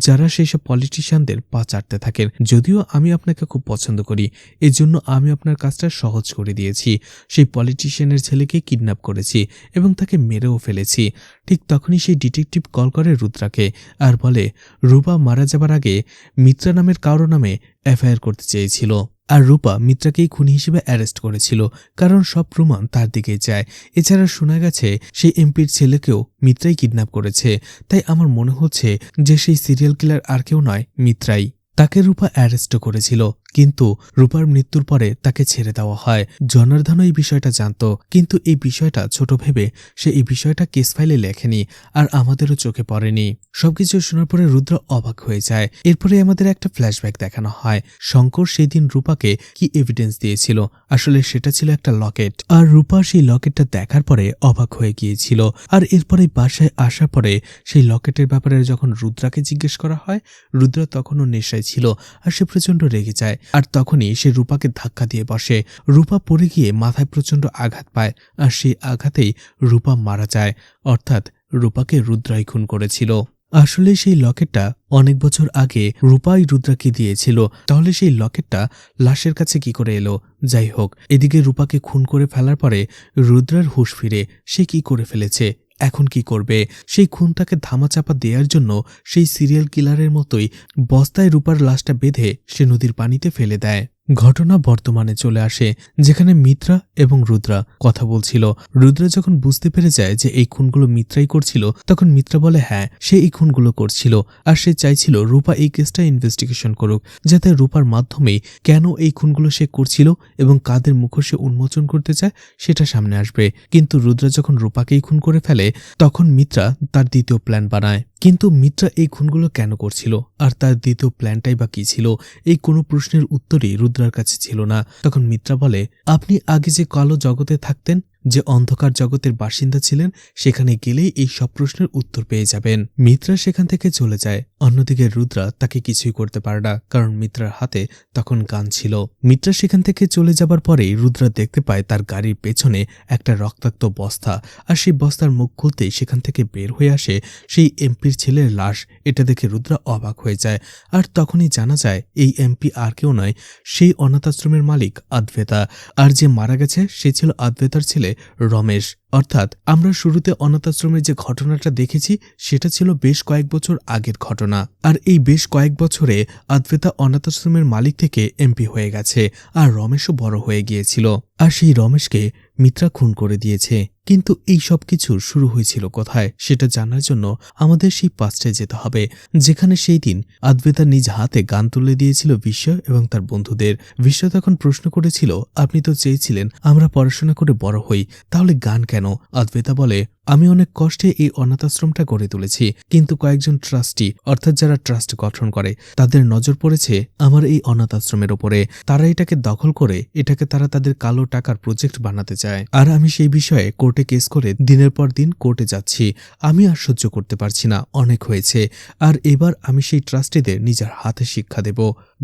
যারা সেই সব পলিটিশিয়ানদের পা চাটতে থাকেন। যদিও আমি আপনাকে খুব পছন্দ করি, এজন্য আমি আপনার কাজটা সহজ করে দিয়েছি। সেই পলিটিশিয়ানের ছেলেকে কিডন্যাপ করেছি এবং তাকে মেরেও ফেলেছি। ঠিক তখনই সেই ডিটেকটিভ কল করে রুদ্রাকে আর বলে রূপা মারা যাবার আগে মিত্রা নামের কারো নামে এফআইআর করতে চেয়েছিল। আর রূপা মিত্রাকেই খুনি হিসেবে অ্যারেস্ট করেছিল, কারণ সব প্রমাণ তার দিকেই যায়। এছাড়া শোনা গেছে সেই এমপির ছেলেকেও মিত্রাই কিডন্যাপ করেছে। তাই আমার মনে হচ্ছে যে সেই সিরিয়াল কিলার আর কেউ নয়, মিত্রাই। তাকে রূপা অ্যারেস্টও করেছিল, কিন্তু রূপার মৃত্যুর পরে তাকে ছেড়ে দেওয়া হয়। জনার্দনও এই বিষয়টা জানত, কিন্তু এই বিষয়টা ছোট ভেবে সে এই বিষয়টা কেস ফাইলে লেখেনি, আর আমাদেরও চোখে পড়েনি। সবকিছু শোনার পরে রুদ্র অবাক হয়ে যায়। এরপরে আমাদের একটা ফ্ল্যাশব্যাক দেখানো হয়। শঙ্কর সেই দিন রূপাকে কি এভিডেন্স দিয়েছিল, আসলে সেটা ছিল একটা লকেট। আর রূপা সেই লকেটটা দেখার পরে অবাক হয়ে গিয়েছিল। আর এরপরে বাসায় আসার পরে সেই লকেটের ব্যাপারে যখন রুদ্রাকে জিজ্ঞেস করা হয়, রুদ্রা তখনও নেশায় ছিল, আর সে প্রচন্ড রেগে যায়। আর তখনই সে রূপাকে ধাক্কা দিয়ে বসে। রূপা পড়ে গিয়ে মাথায় প্রচন্ড আঘাত পায়, আর সেই আঘাতেই রূপা মারা যায়। অর্থাৎ রূপাকে রুদ্রাই খুন করেছিল। আসলে সেই লকেটটা অনেক বছর আগে রূপাই রুদ্রাকে দিয়েছিল। তাহলে সেই লকেটটা লাশের কাছে কি করে এলো? যাই হোক, এদিকে রূপাকে খুন করে ফেলার পরে রুদ্রার হুঁশ ফিরে। সে কি করে ফেলেছে, এখন কি করবে? সেই খুনটাকে ধামাচাপা দেওয়ার জন্য সেই সিরিয়াল কিলারের মতোই বস্তায় রূপার লাশটা বেঁধে সে নদীর পানিতে ফেলে দেয়। ঘটনা বর্তমানে চলে আসে, যেখানে মিত্রা এবং রুদ্রা কথা বলছিল। রুদ্রা যখন বুঝতে পেরে যায় যে এই খুনগুলো মিত্রাই করছিল, তখন মিত্রা বলে হ্যাঁ, সে এই খুনগুলো করছিল, আর সে চাইছিল রূপা এই কেসটা ইনভেস্টিগেশন করুক, যাতে রূপার মাধ্যমেই কেন এই খুনগুলো সে করছিল এবং কাদের মুখোশ সে উন্মোচন করতে চায় সেটা সামনে আসবে। কিন্তু রুদ্রা যখন রূপাকেই খুন করে ফেলে, তখন মিত্রা তার দ্বিতীয় প্ল্যান বানায়। কিন্তু মিত্রা এই খুনগুলো কেন করছিল, আর তার দ্বিতীয় প্ল্যানটাই বা কি ছিল, এই কোনো প্রশ্নের উত্তরই রুদ্রার কাছে ছিল না। তখন মিত্রা বলে, আপনি আগে যে কালো জগতে থাকতেন, যে অন্ধকার জগতের বাসিন্দা ছিলেন, সেখানে গেলেই এই সব প্রশ্নের উত্তর পেয়ে যাবেন। মিত্রা সেখান থেকে চলে যায়। অন্যদিকে রুদ্রা তাকে কিছুই করতে পারে না, কারণ মিত্রার হাতে তখন গান ছিল। মিত্রা সেখান থেকে চলে যাবার পরেই রুদ্রা দেখতে পায় তার গাড়ির পেছনে একটা রক্তাক্ত বস্তা, আর সেই বস্তার মুখ খুলতেই সেখান থেকে বের হয়ে আসে সেই এমপির ছেলের লাশ। এটা দেখে রুদ্রা অবাক হয়ে যায়। আর তখনই জানা যায় এই এমপি আর কেউ নয়, সেই অনাথ আশ্রমের মালিক আদ্বেতা। আর যে মারা গেছে সে ছিল আদ্বেতার ছেলে রমেশ। অর্থাৎ আমরা শুরুতে অনাথ আশ্রমের যে ঘটনাটা দেখেছি সেটা ছিল বেশ কয়েক বছর আগের ঘটনা। আর এই বেশ কয়েক বছরে আদ্বেতা অনাথ আশ্রমের মালিক থেকে এমপি হয়ে গেছে, আর রমেশও বড় হয়ে গিয়েছিল। আর সেই রমেশকে মিত্রা খুন করে দিয়েছে। কিন্তু এই সব কিছুর শুরু হয়েছিল কোথায়, সেটা জানার জন্য আমাদের সেই পাস্টে যেতে হবে, যেখানে সেই দিন আদ্বেতা নিজ হাতে গান তুলে দিয়েছিল বিশ্ব এবং তার বন্ধুদের। বিশ্ব তখন প্রশ্ন করেছিল, আপনি তো চেয়েছিলেন আমরা পড়াশোনা করে বড় হই, তাহলে গান কেন? আদ্বেতা বলে, আমি অনেক কষ্টে এই অনাথ আশ্রমটা গড়ে তুলেছি, কিন্তু কয়েকজন ট্রাস্টি, অর্থাৎ যারা ট্রাস্ট গঠন করে, তাদের নজর পড়েছে আমার এই অনাথ আশ্রমের ওপরে। তারা এটাকে দখল করে এটাকে তারা তাদের কালো টাকার প্রজেক্ট বানাতে চায়। আর আমি সেই বিষয়ে কোর্টে কেস করে দিনের পর দিন কোর্টে যাচ্ছি। আমি আর সহ্য করতে পারছি না, অনেক হয়েছে। আর এবার আমি সেই ট্রাস্টিদের নিজের হাতে শিক্ষা দেব,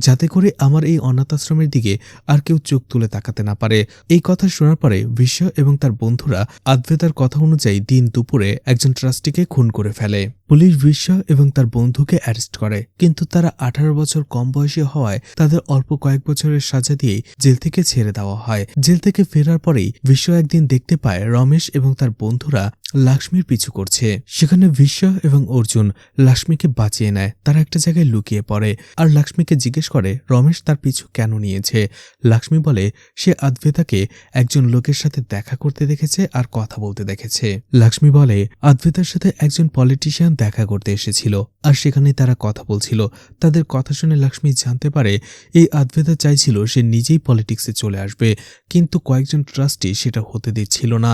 যাতে করে আমার এই অনাথ আশ্রমের দিকে আর কেউ চোখ তুলে তাকাতে না পারে। এই কথা শোনার পরে বিশ্ব এবং তার বন্ধুরা আদ্বেতার কথা অনুযায়ী দিন দুপুরে একজন ট্রাস্টিকে খুন করে ফেলে। পুলিশ বিশ্ব এবং তার বন্ধুকে অ্যারেস্ট করে, কিন্তু তারা 18 বছর কম বয়সী হওয়ায় তাদের অল্প কয়েক বছরের সাজা দিয়েই জেল থেকে ছেড়ে দেওয়া হয়। জেল থেকে ফেরার পরেই বিশ্ব একদিন দেখতে পায় রমেশ এবং তার বন্ধুরা লাক্ষ্মীর পিছু করছে। সেখানে বিশ্ব এবং অর্জুন লাক্ষ্মীকে বাঁচিয়ে নেয়। তারা একটা জায়গায় লুকিয়ে পড়ে, আর লাক্ষ্মীকে জিজ্ঞেস করে রমেশ তার পিছু কেন নিয়েছে। লাক্ষ্মী বলে সে আদ্বেতাকে একজন লোকের সাথে দেখা করতে দেখেছে আর কথা বলতে দেখেছে। লাক্ষ্মী বলে আদ্বেতার সাথে একজন পলিটিশিয়ান দেখা করতে এসেছিল, আর সেখানে তারা কথা বলছিল। তাদের কথা শুনে লাক্ষ্মী জানতে পারে এই আদ্বেতা চাইছিল সে নিজেই পলিটিক্সে চলে আসবে, কিন্তু কয়েকজন ট্রাস্টি সেটা হতে দিচ্ছিল না।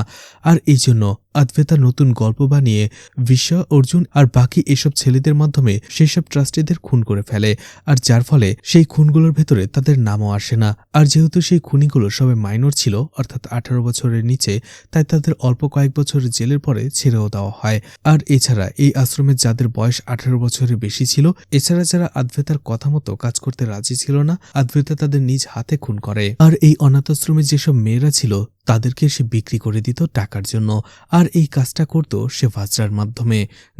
আর এই জন্য আদ্বেতা নতুন গল্প বানিয়ে বিশ্ব, অর্জুন আর বাকি এসব ছেলেদের মাধ্যমে সেসব ট্রাস্টিদের খুন করে ফেলে। আর যার ফলে সেই খুনগুলোর ভেতরে তাদের নামও আসে না। আর যেহেতু সেই খুনিগুলো সবে মাইনর ছিল, অর্থাৎ 18 বছরের নিচে, তাই তাদের অল্প কয়েক বছরের জেলের পরে ছেড়েও দেওয়া হয়। আর এছাড়া এই আশ্রমে যাদের বয়স 18 বছরের বেশি ছিল, এছাড়া যারা আদ্বেতার কথা মতো কাজ করতে রাজি ছিল না, আদ্বেতা তাদের নিজ হাতে খুন করে। আর এই অনাথ আশ্রমে যেসব মেয়েরা ছিল তাদেরকে সে বিক্রি করে দিত টাকার জন্য। আর এই কাজটা করত সে ভাজরার মাধ্যমে,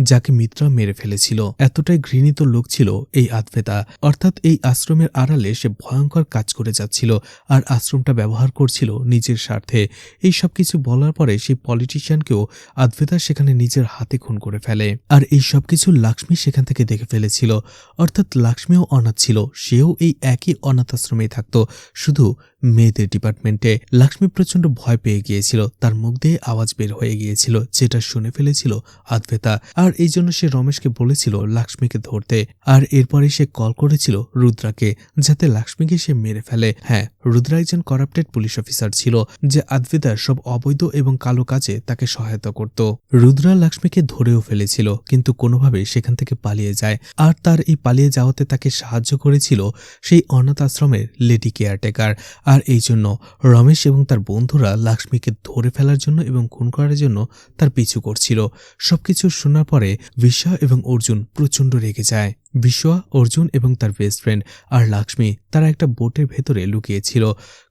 যাকে মিত্রা মেরে ফেলেছিল। এতটাই ঘৃণিত লোক ছিল এই আদভেতা, অর্থাৎ এই আশ্রমের আড়ালে সে ভয়ঙ্কর কাজ করে যাচ্ছিল আর আশ্রমটা ব্যবহার করছিল নিজের স্বার্থে। এই সব কিছু বলার পরে সেই পলিটিশিয়ানকেও আদভেতা সেখানে নিজের হাতে খুন করে ফেলে। আর এই সব কিছু লাক্ষ্মী সেখান থেকে দেখে ফেলেছিল, অর্থাৎ লাক্ষ্মীও অনাথ ছিল, সেও এই একই অনাথ আশ্রমেই থাকতো, শুধু মেয়েদের ডিপার্টমেন্টে। লাক্ষ্মী প্রচন্ড ভয় পেয়ে গিয়েছিল, তার মুখ দিয়ে আওয়াজ বের হয়ে গিয়েছিল, যেটা শুনে ফেলেছিল আদভেতা। আর এই জন্য সে রমেশকে বলেছিল লাক্ষ্মীকে ধরতে। আর এরপরে সে কল করেছিল রুদ্রাকে, যাতে লাক্ষ্মীকে সে মেরে ফেলে। হ্যাঁ, রুদ্রা একজন করাপ্টেড পুলিশ অফিসার ছিল, যে আদভেতার সব অবৈধ এবং কালো কাজে তাকে সহায়তা করত। রুদ্রা লাক্ষ্মীকে ধরেও ফেলেছিল, কিন্তু কোনোভাবে সেখান থেকে পালিয়ে যায়। আর তার এই পালিয়ে যাওয়াতে তাকে সাহায্য করেছিল সেই অনাথ আশ্রমের লেডি কেয়ারটেকার। আর এই জন্য রমেশ এবং তার বন্ধুরা লাক্ষ্মীকে ধরে ফেলার জন্য এবং খুন করার জন্য তার পিছু করছিল। সবকিছু শোনার পরে বিশ্বা এবং অর্জুন প্রচন্ড রেগে যায়। বিশ্বা, অর্জুন এবং তার বেস্ট ফ্রেন্ড আর লাক্ষ্মী তারা একটা বোটের ভেতরে লুকিয়েছিল,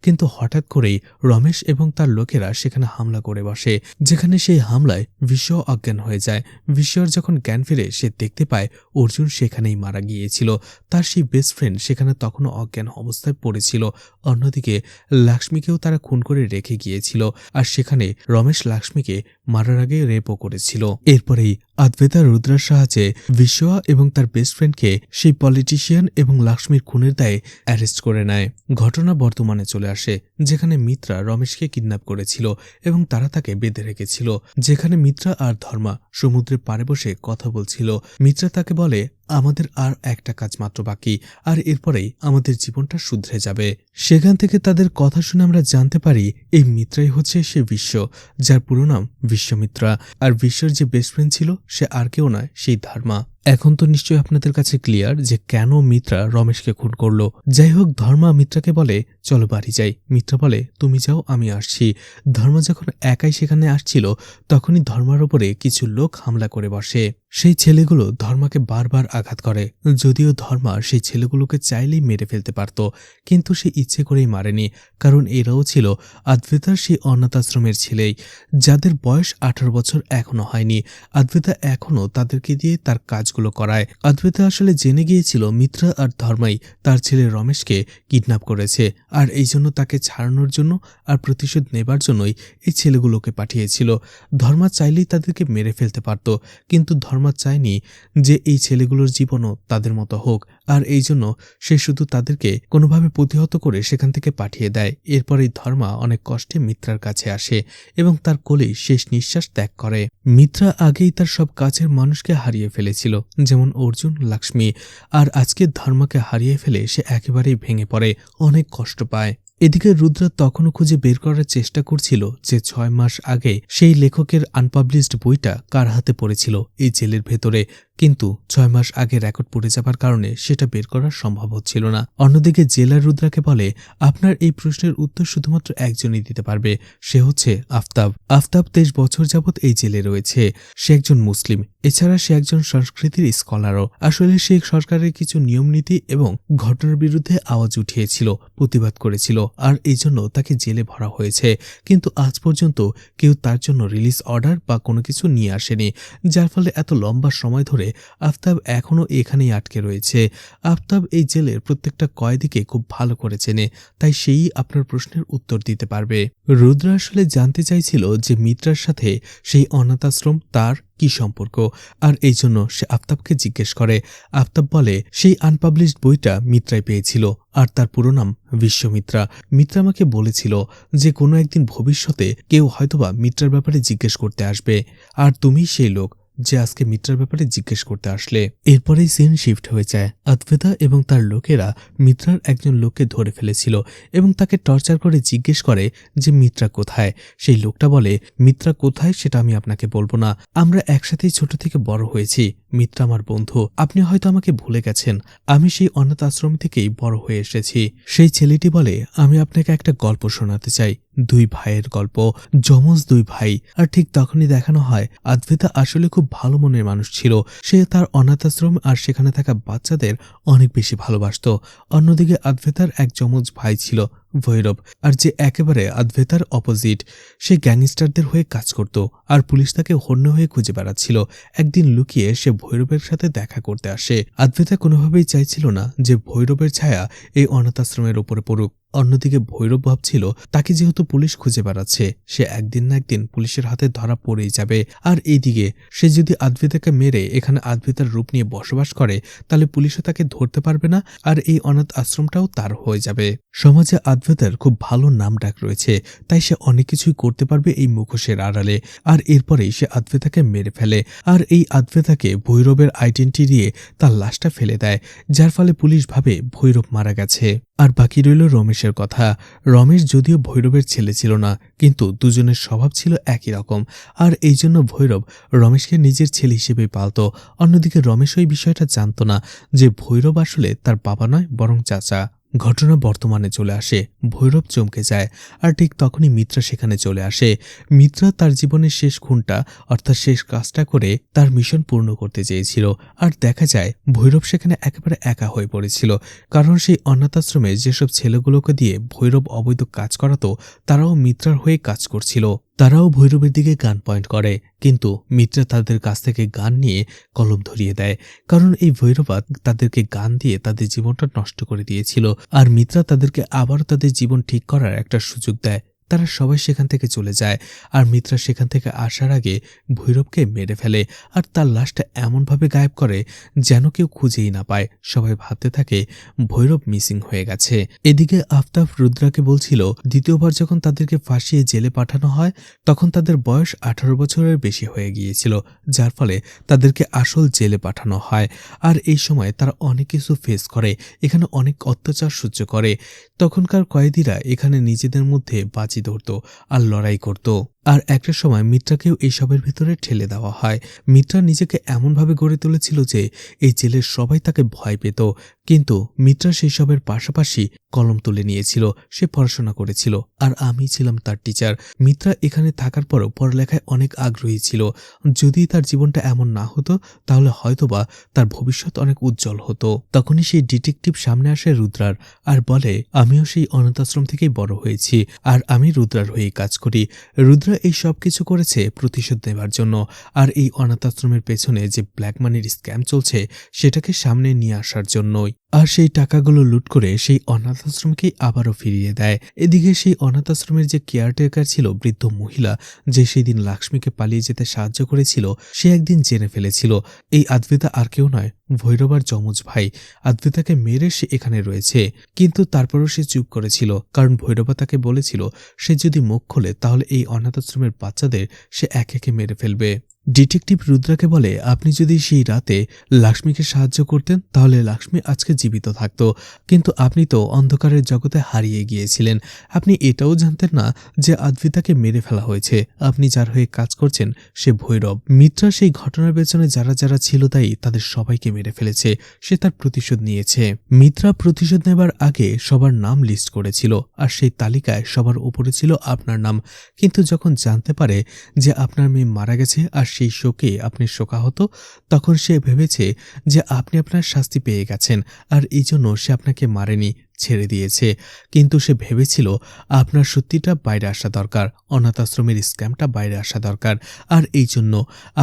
কিন্তু হঠাৎ করেই রমেশ এবং তার লোকেরা সেখানে হামলা করে বসে, যেখানে সেই হামলায় বিশ্বা অজ্ঞান হয়ে যায়। বিশ্বর যখন জ্ঞান ফিরে সে দেখতে পায় অর্জুন সেখানেই মারা গিয়েছিল, তার সেই বেস্ট ফ্রেন্ড সেখানে তখনও অজ্ঞান অবস্থায় পড়েছিল। অন্যদিকে লাক্ষ্মীকেও তারা খুন করে রেখে গিয়েছিল, আর সেখানে রমেশ লাক্ষ্মীকে মারার আগে রেপও করেছিল। এরপরেই আদভেতা রুদ্রার সাহায্যে বিশ্বয়া এবং তার বেস্ট ফ্রেন্ডকে সেই পলিটিশিয়ান এবং লাক্ষ্মীর খুনের দায়ে অ্যারেস্ট করে নেয়। ঘটনা বর্তমানে চলে আসে, যেখানে মিত্রা রমেশকে কিডন্যাপ করেছিল এবং তারা তাকে বেঁধে রেখেছিল, যেখানে মিত্রা আর ধর্মা সমুদ্রের পাড়ে বসে কথা বলছিল। মিত্রা তাকে বলে, আমাদের আর একটা কাজ মাত্র বাকি, আর এরপরেই আমাদের জীবনটা শুধরে যাবে। সেখান থেকে তাদের কথা শুনে আমরা জানতে পারি এই মিত্রাই হচ্ছে সে বিশ্ব, যার পুরো নাম বিশ্বমিত্রা। আর বিশ্বর যে বেস্ট ফ্রেন্ড ছিল সে আর কেউ নয়, সেই ধর্মা। এখন তো নিশ্চয়ই আপনাদের কাছে ক্লিয়ার যে কেন মিত্রা রমেশকে খুন করলো। যাই হোক, ধর্মা মিত্রাকে বলে চলো বাড়ি যাই। মিত্রা বলে তুমি যাও, আমি আসছি। ধর্মা যখন একাই সেখানে আসছিল, তখনই ধর্মার উপরে কিছু লোক হামলা করে বসে। সেই ছেলেগুলো ধর্মাকে বারবার আঘাত করে, যদিও ধর্মা সেই ছেলেগুলোকে চাইলেই মেরে ফেলতে পারত, কিন্তু সে ইচ্ছে করেই মারেনি, কারণ এরাও ছিল আদভেতার সেই অনাথ আশ্রমের ছেলেই, যাদের বয়স 18 বছর এখনো হয়নি। আদভেতা এখনো তাদেরকে দিয়ে তার কাজগুলো করায়। আদভেতা আসলে জেনে গিয়েছিল মিত্রা আর ধর্মাই তার ছেলে রমেশকে কিডন্যাপ করেছে, আর এই জন্য তাকে ছাড়ানোর জন্য আর প্রতিশোধ নেবার জন্যই এই ছেলেগুলোকে পাঠিয়েছিল। ধর্মা চাইলেই তাদেরকে মেরে ফেলতে পারত, কিন্তু ধর্মা চায়নি যে এই ছেলেগুলোর জীবনও তাদের মতো হোক, আর এই জন্য সে শুধু তাদেরকে কোনোভাবে প্রতিহত করে সেখান থেকে পাঠিয়ে দেয়। এরপরেই ধর্মা অনেক কষ্টে মিত্রার কাছে আসে এবং তার কোলেই শেষ নিঃশ্বাস ত্যাগ করে। মিত্রা আগেই তার সব কাছের মানুষকে হারিয়ে ফেলেছিল, যেমন অর্জুন, লাক্ষ্মী, আর আজকে ধর্মাকে হারিয়ে ফেলে সে একেবারেই ভেঙে পড়ে, অনেক কষ্ট পায়। এদিকে রুদ্রা তখনও খুঁজে বের করার চেষ্টা করছিল যে 6 মাস আগে সেই লেখকের আনপাবলিশড বইটা কার হাতে পড়েছিল এই জেলের ভেতরে, কিন্তু 6 মাস আগে রেকর্ড পড়ে যাবার কারণে সেটা বের করা সম্ভব হচ্ছিল না। অন্যদিকে জেলার রুদ্রাকে বলে, আপনার এই প্রশ্নের উত্তর শুধুমাত্র একজনই দিতে পারবে, সে হচ্ছে আফতাব। আফতাব 23 বছর যাবৎ এই জেলে রয়েছে। সে একজন মুসলিম, এছাড়া সে একজন সংস্কৃতির স্কলারও। আসলে সে সরকারের কিছু নিয়মনীতি এবং ঘটনার বিরুদ্ধে আওয়াজ উঠিয়েছিল, প্রতিবাদ করেছিল, আর এই জন্য তাকে জেলে ভরা হয়েছে। কিন্তু আজ পর্যন্ত কেউ তার জন্য রিলিজ অর্ডার বা কোনো কিছু নিয়ে আসেনি, যার ফলে এত লম্বা সময় ধরে আফতাব এখনও এখানেই আটকে রয়েছে। আফতাব এই জেলের প্রত্যেকটা কয়েদিকে খুব ভালো করে চেনে, তাই সেই আপনার প্রশ্নের উত্তর দিতে পারবে। রুদ্রা আসলে জানতে চাইছিল যে মিত্রার সাথে সেই অনাথ আশ্রম তার কি সম্পর্ক, আর এই জন্য সে আফতাবকে জিজ্ঞেস করে। আফতাব বলে সেই আনপাবলিশড বইটা মিত্রাই পেয়েছিল, আর তার পুরো নাম বিশ্বমিত্রা। মিত্রা আমাকে বলেছিল যে কোনো একদিন ভবিষ্যতে কেউ হয়তোবা মিত্রার ব্যাপারে জিজ্ঞেস করতে আসবে, আর তুমি সেই লোক যে আজকে মিত্রার ব্যাপারে জিজ্ঞেস করতে আসলে। এরপরেই সিন শিফট হয়ে যায়। আদভেতা এবং তার লোকেরা মিত্রার একজন লোককে ধরে ফেলেছিল এবং তাকে টর্চার করে জিজ্ঞেস করে যে মিত্রা কোথায়। সেই লোকটা বলে, মিত্রা কোথায় সেটা আমি আপনাকে বলবো না, আমরা একসাথেই ছোট থেকে বড় হয়েছি, মিত্রা আমার বন্ধু, আপনি হয়তো আমাকে ভুলে গেছেন, আমি সেই অনাথ আশ্রম থেকেই বড় হয়ে এসেছি। সেই ছেলেটি বলে, আমি আপনাকে একটা গল্প শোনাতে চাই, 2 ভাইয়ের গল্প, যমজ 2 ভাই। আর ঠিক তখনই দেখানো হয় আদভেতা আসলে খুব ভালো মনের মানুষ ছিল, সে তার অনাথ আশ্রম আর সেখানে থাকা বাচ্চাদের অনেক বেশি ভালোবাসত। অন্যদিকে আদভেতার এক যমজ ভাই ছিল, ভৈরব, আর যে একেবারে আদ্বেতার অপোজিট। সে গ্যাংস্টারদের হয়ে কাজ করত আর পুলিশ তাকে হন্য হয়ে খুঁজে বেড়াচ্ছিল। একদিন লুকিয়ে সে ভৈরবের সাথে দেখা করতে আসে। আদ্বেতা কোনোভাবেই চাইছিল না যে ভৈরবের ছায়া এই অনাথ আশ্রমের উপরে পড়ুক। অন্যদিকে ভৈরব ভাবছিল তাকে যেহেতু পুলিশ খুঁজে বেড়াচ্ছে, সে একদিন না একদিন পুলিশের হাতে ধরা পড়েই যাবে। আর এইদিকে সে যদি আদ্বেতাকে মেরে এখানে আদ্বেতার রূপ নিয়ে বসবাস করে, তাহলে পুলিশও তাকে ধরতে পারবে না, আর এই অনাথ আশ্রমটাও তার হয়ে যাবে। সমাজে আদ্বেতার খুব ভালো নাম ডাক রয়েছে, তাই সে অনেক কিছুই করতে পারবে এই মুখোশের আড়ালে। আর এরপরেই সে আদ্বেতাকে মেরে ফেলে, আর এই আদ্বেতাকে ভৈরবের আইডেন্টি দিয়ে তার লাশটা ফেলে দেয়, যার ফলে পুলিশ ভাবে ভৈরব মারা গেছে। আর বাকি রইল রমেশের কথা। রমেশ যদিও ভৈরবের ছেলে ছিল না, কিন্তু দুজনের স্বভাব ছিল একই রকম, আর এই জন্য ভৈরব রমেশকে নিজের ছেলে হিসেবে পালত। অন্যদিকে রমেশ ওই বিষয়টা জানত না যে ভৈরব আসলে তার বাবা নয়, বরং চাচা। ঘটনা বর্তমানে চলে আসে, ভৈরব চমকে যায়, আর ঠিক তখনই মিত্রা সেখানে চলে আসে। মিত্রা তার জীবনের শেষ খুনটা অর্থাৎ শেষ কাজটা করে তার মিশন পূর্ণ করতে চেয়েছিল। আর দেখা যায় ভৈরব সেখানে একেবারে একা হয়ে পড়েছিল, কারণ সেই অনাথ আশ্রমে যেসব ছেলেগুলোকে দিয়ে ভৈরব অবৈধ কাজ করাতো, তারাও মিত্রার হয়ে কাজ করছিল। তারাও ভৈরবের দিকে গান পয়েন্ট করে, কিন্তু মিত্রা তাদের কাছ থেকে গান নিয়ে কলম ধরিয়ে দেয়, কারণ এই ভৈরবা তাদেরকে গান দিয়ে তাদের জীবনটা নষ্ট করে দিয়েছিল। আর মিত্রা তাদেরকে আবারও তাদের জীবন ঠিক করার একটা সুযোগ দেয়। তারা সবাই সেখান থেকে চলে যায়, আর মিত্রা সেখান থেকে আসার আগে ভৈরবকে মেরে ফেলে, আর তার লাশটা এমনভাবে গায়েব করে যেন কেউ খুঁজেই না পায়। সবাই ভাবতে থাকে ভৈরব মিসিং হয়ে গেছে। এদিকে আফতাব রুদ্রাকে বলছিল দ্বিতীয়বার যখন তাদেরকে ফাঁসিয়ে জেলে পাঠানো হয়, তখন তাদের বয়স 18 বছরের বেশি হয়ে গিয়েছিল, যার ফলে তাদেরকে আসল জেলে পাঠানো হয়। আর এই সময় তারা অনেক কিছু ফেস করে, এখানে অনেক অত্যাচার সহ্য করে। তখনকার কয়েদিরা এখানে নিজেদের মধ্যে বাজি ধরত আর লড়াই করত। আর একটা সময় মিত্রাকেও এইসবের ভিতরে ঠেলে দেওয়া হয়। মিত্রা নিজেকে এমনভাবে গড়ে তুলেছিল যে এই জেলের সবাই তাকে ভয় পেত, কিন্তু মিত্রা সেই সবের পাশাপাশি কলম তুলে নিয়েছিল। সে পড়াশোনা করেছিল, আর আমি ছিলাম তার টিচার। মিত্রা এখানে থাকার পরও পড়ালেখায় অনেক আগ্রহী ছিল। যদি তার জীবনটা এমন না হতো, তাহলে হয়তোবা তার ভবিষ্যৎ অনেক উজ্জ্বল হতো। তখনই সেই ডিটেকটিভ সামনে আসে রুদ্রার, আর বলে আমিও সেই অনাথ আশ্রম থেকেই বড় হয়েছি, আর আমি রুদ্রার হয়েই কাজ করি। রুদ্রা এই সব কিছু করেছে প্রতিশোধ নেবার জন্য, আর এই অনাথ আশ্রমের পেছনে যে ব্ল্যাক মানির স্ক্যাম চলছে সেটাকে সামনে নিয়ে আসার জন্যই। আর সেই টাকাগুলো লুট করে সেই অনাথ আশ্রমকেই আবারও ফিরিয়ে দেয়। এদিকে সেই অনাথ আশ্রমের যে কেয়ারটেকার ছিল, বৃদ্ধ মহিলা যে সেই দিন লক্ষ্মীকে পালিয়ে যেতে সাহায্য করেছিল, সে একদিন জেনে ফেলেছিল এই আদ্বেতা আর কেউ নয়, ভৈরবার যমজ ভাই। আদ্বেতাকে মেরে সে এখানে রয়েছে, কিন্তু তারপরও সে চুপ করেছিল, কারণ ভৈরবা তাকে বলেছিল সে যদি মুখ খোলে তাহলে এই অনাথ আশ্রমের বাচ্চাদের সে এক একে মেরে ফেলবে। ডিটেকটিভ রুদ্রাকে বলে আপনি যদি সেই রাতে লক্ষ্মীকে সাহায্য করতেন তাহলে লক্ষ্মী আজকে জীবিত থাকত, কিন্তু আপনি তো অন্ধকারের জগতে হারিয়ে গিয়েছিলেন। আপনি এটাও জানতেন না যে আদ্বিতাকে মেরে ফেলা হয়েছে। আপনি যার হয়ে কাজ করছেন সে ভৈরব। মিত্রা সেই ঘটনার পেছনে যারা যারা ছিল দায়ী তাদের সবাইকে মেরে ফেলেছে। সে তার প্রতিশোধ নিয়েছে। মিত্রা প্রতিশোধ নেবার আগে সবার নাম লিস্ট করেছিল, আর সেই তালিকায় সবার উপরে ছিল আপনার নাম। কিন্তু যখন জানতে পারে যে আপনার মেয়ে মারা গেছে আর সেই শোকে আপনি শোকাহত, তখন সে ভেবেছে যে আপনি আপনার শাস্তি পেয়ে গেছেন, আর এই জন্য সে আপনাকে মারেনি, ছেড়ে দিয়েছে। কিন্তু সে ভেবেছিল আপনার সত্যিটা বাইরে আসা দরকার, অনাথ আশ্রমের স্ক্যামটা বাইরে আসা দরকার, আর এই জন্য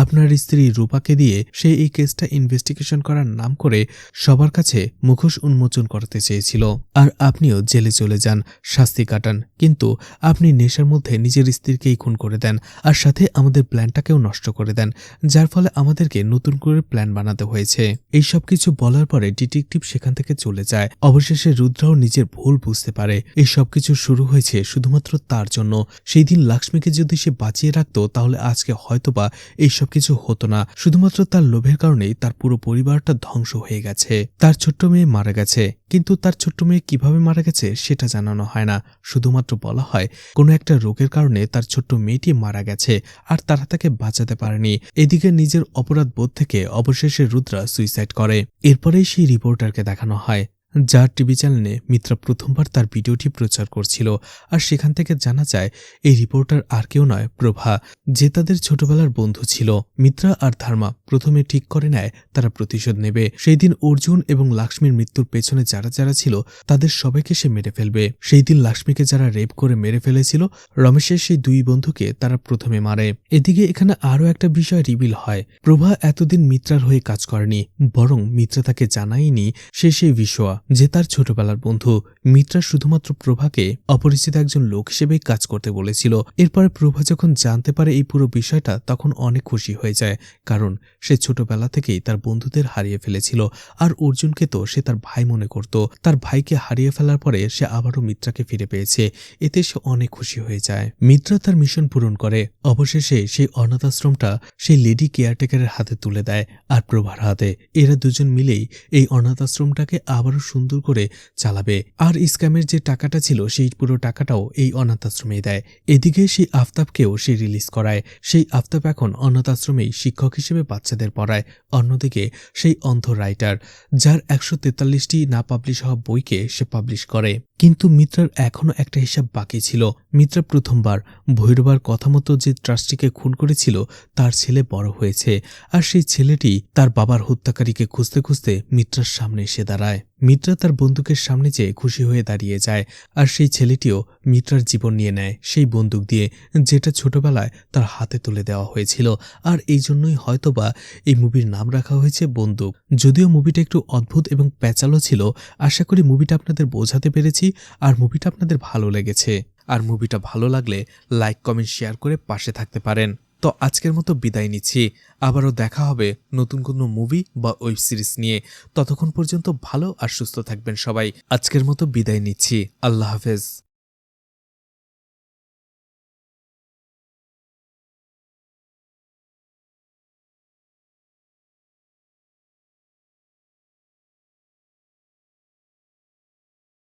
আপনার স্ত্রী রূপাকে দিয়ে সে এই কেসটা ইনভেস্টিগেশন করার নাম করে সবার কাছে মুখোশ উন্মোচন করতে চেয়েছিল। আর আপনিও জেলে চলে যান, শাস্তি কাটান, কিন্তু আপনি নেশার মধ্যে নিজের স্ত্রীকেই খুন করে দেন, আর সাথে আমাদের প্ল্যানটাকেও নষ্ট করে দেন, যার ফলে আমাদেরকে নতুন করে প্ল্যান বানাতে হয়েছে। এই সব কিছু বলার পরে ডিটেকটিভ সেখান থেকে চলে যায়। অবশেষে রুদ্রাও নিজের ভুল বুঝতে পারে। এই সবকিছু শুরু হয়েছে শুধুমাত্র তার জন্য। সেই দিন লক্ষ্মীকে যদি সে বাঁচিয়ে রাখত তাহলে আজকে হয়তোবা এই সব কিছু হতো না। শুধুমাত্র তার লোভের কারণেই তার পুরো পরিবারটা ধ্বংস হয়ে গেছে। তার ছোট্ট মেয়ে মারা গেছে, কিন্তু তার ছোট্ট মেয়ে কিভাবে মারা গেছে সেটা জানানো হয় না। শুধুমাত্র বলা হয় কোনো একটা রোগের কারণে তার ছোট্ট মেয়েটি মারা গেছে, আর তারা তাকে বাঁচাতে পারেনি। এদিকে নিজের অপরাধ বোধ থেকে অবশেষে রুদ্রা সুইসাইড করে। এরপরেই সেই রিপোর্টারকে দেখানো হয়। যার টিভি চ্যানেলে মিত্রা প্রথমবার তার ভিডিওটি প্রচার করছিল। আর সেখান থেকে জানা যায় এই রিপোর্টার আর কেউ নয়, প্রভা, যে তাদের ছোটবেলার বন্ধু ছিল। মিত্রা আর ধর্মা প্রথমে ঠিক করে নেয় তারা প্রতিশোধ নেবে। সেই দিন অর্জুন এবং লাক্ষ্মীর মৃত্যুর পেছনে যারা যারা ছিল তাদের সবাইকে সে মেরে ফেলবে। সেই দিন লাক্ষ্মীকে যারা রেপ করে মেরে ফেলেছিল রমেশের সেই দুই বন্ধুকে তারা প্রথমে মারে। এদিকে এখানে আরও একটা বিষয় রিভিল হয়, প্রভা এতদিন মিত্রার হয়ে কাজ করেনি, বরং মিত্রা তাকে জানায়নি সে সেই বিশোয়া, যে তার ছোটবেলার বন্ধু। মিত্রা শুধুমাত্র প্রভাকে অপরিচিত একজন লোক হিসেবেই কাজ করতে বলেছিল। এরপরে প্রভা যখন জানতে পারে এই পুরো বিষয়টা তখন অনেক খুশি হয়ে যায়, কারণ সে ছোটবেলা থেকেই তার বন্ধুদের হারিয়ে ফেলেছিল। আর অর্জুনকে তো সে তার ভাই মনে করত। তার ভাইকে হারিয়ে ফেলার পরে সে আবারও মিত্রাকে ফিরে পেয়েছে, এতে সে অনেক খুশি হয়ে যায়। মিত্রা তার মিশন পূরণ করে। অবশেষে সেই অনাথ আশ্রমটা সেই লেডি কেয়ারটেকারের হাতে তুলে দেয় আর প্রভার হাতে। এরা দুজন মিলেই এই অনাথ আশ্রমটাকে আবারও সুন্দর করে চালাবে। আর স্ক্যামের যে টাকাটা ছিল সেই পুরো টাকাটাও এই অনাথ আশ্রমেই দেয়। এদিকে সেই আফতাবকেও সে রিলিজ করায়। সেই আফতাব এখন অনাথ আশ্রমেই শিক্ষক হিসেবে বাচ্চাদের পড়ায়। অন্যদিকে সেই অন্ধ রাইটার, যার 143টি না পাবলিশ হওয়া বইকে সে পাবলিশ করে। কিন্তু মিত্রার এখনও একটা হিসাব বাকি ছিল। মিত্রা প্রথমবার ভৈরবার কথা মতো যে ট্রাস্টিকে খুন করেছিল তার ছেলে বড় হয়েছে, আর সেই ছেলেটি তার বাবার হত্যাকারীকে খুঁজতে খুঁজতে মিত্রার সামনে এসে দাঁড়ায়। মিত্রা তার বন্দুকের সামনে যেয়ে খুশি হয়ে দাঁড়িয়ে যায়, আর সেই ছেলেটিও মিত্রার জীবন নিয়ে নেয় সেই বন্দুক দিয়ে, যেটা ছোটবেলায় তার হাতে তুলে দেওয়া হয়েছিল। আর এই জন্যই হয়তোবা এই মুভির নাম রাখা হয়েছে বন্দুক। যদিও মুভিটা একটু অদ্ভুত এবং প্যাচালো ছিল, আশা করি মুভিটা আপনাদের বোঝাতে পেরেছি আর মুভিটা আপনাদের ভালো লেগেছে। আর মুভিটা ভালো লাগলে লাইক, কমেন্ট, শেয়ার করে পাশে থাকতে পারেন। তো আজকের মতো বিদায় নিচ্ছি, আবারও দেখা হবে নতুন কোনো মুভি বা ওয়েব সিরিজ নিয়ে। ততক্ষণ পর্যন্ত ভালো আর সুস্থ থাকবেন সবাই। আজকের মতো বিদায় নিচ্ছি, আল্লাহ হাফেজ।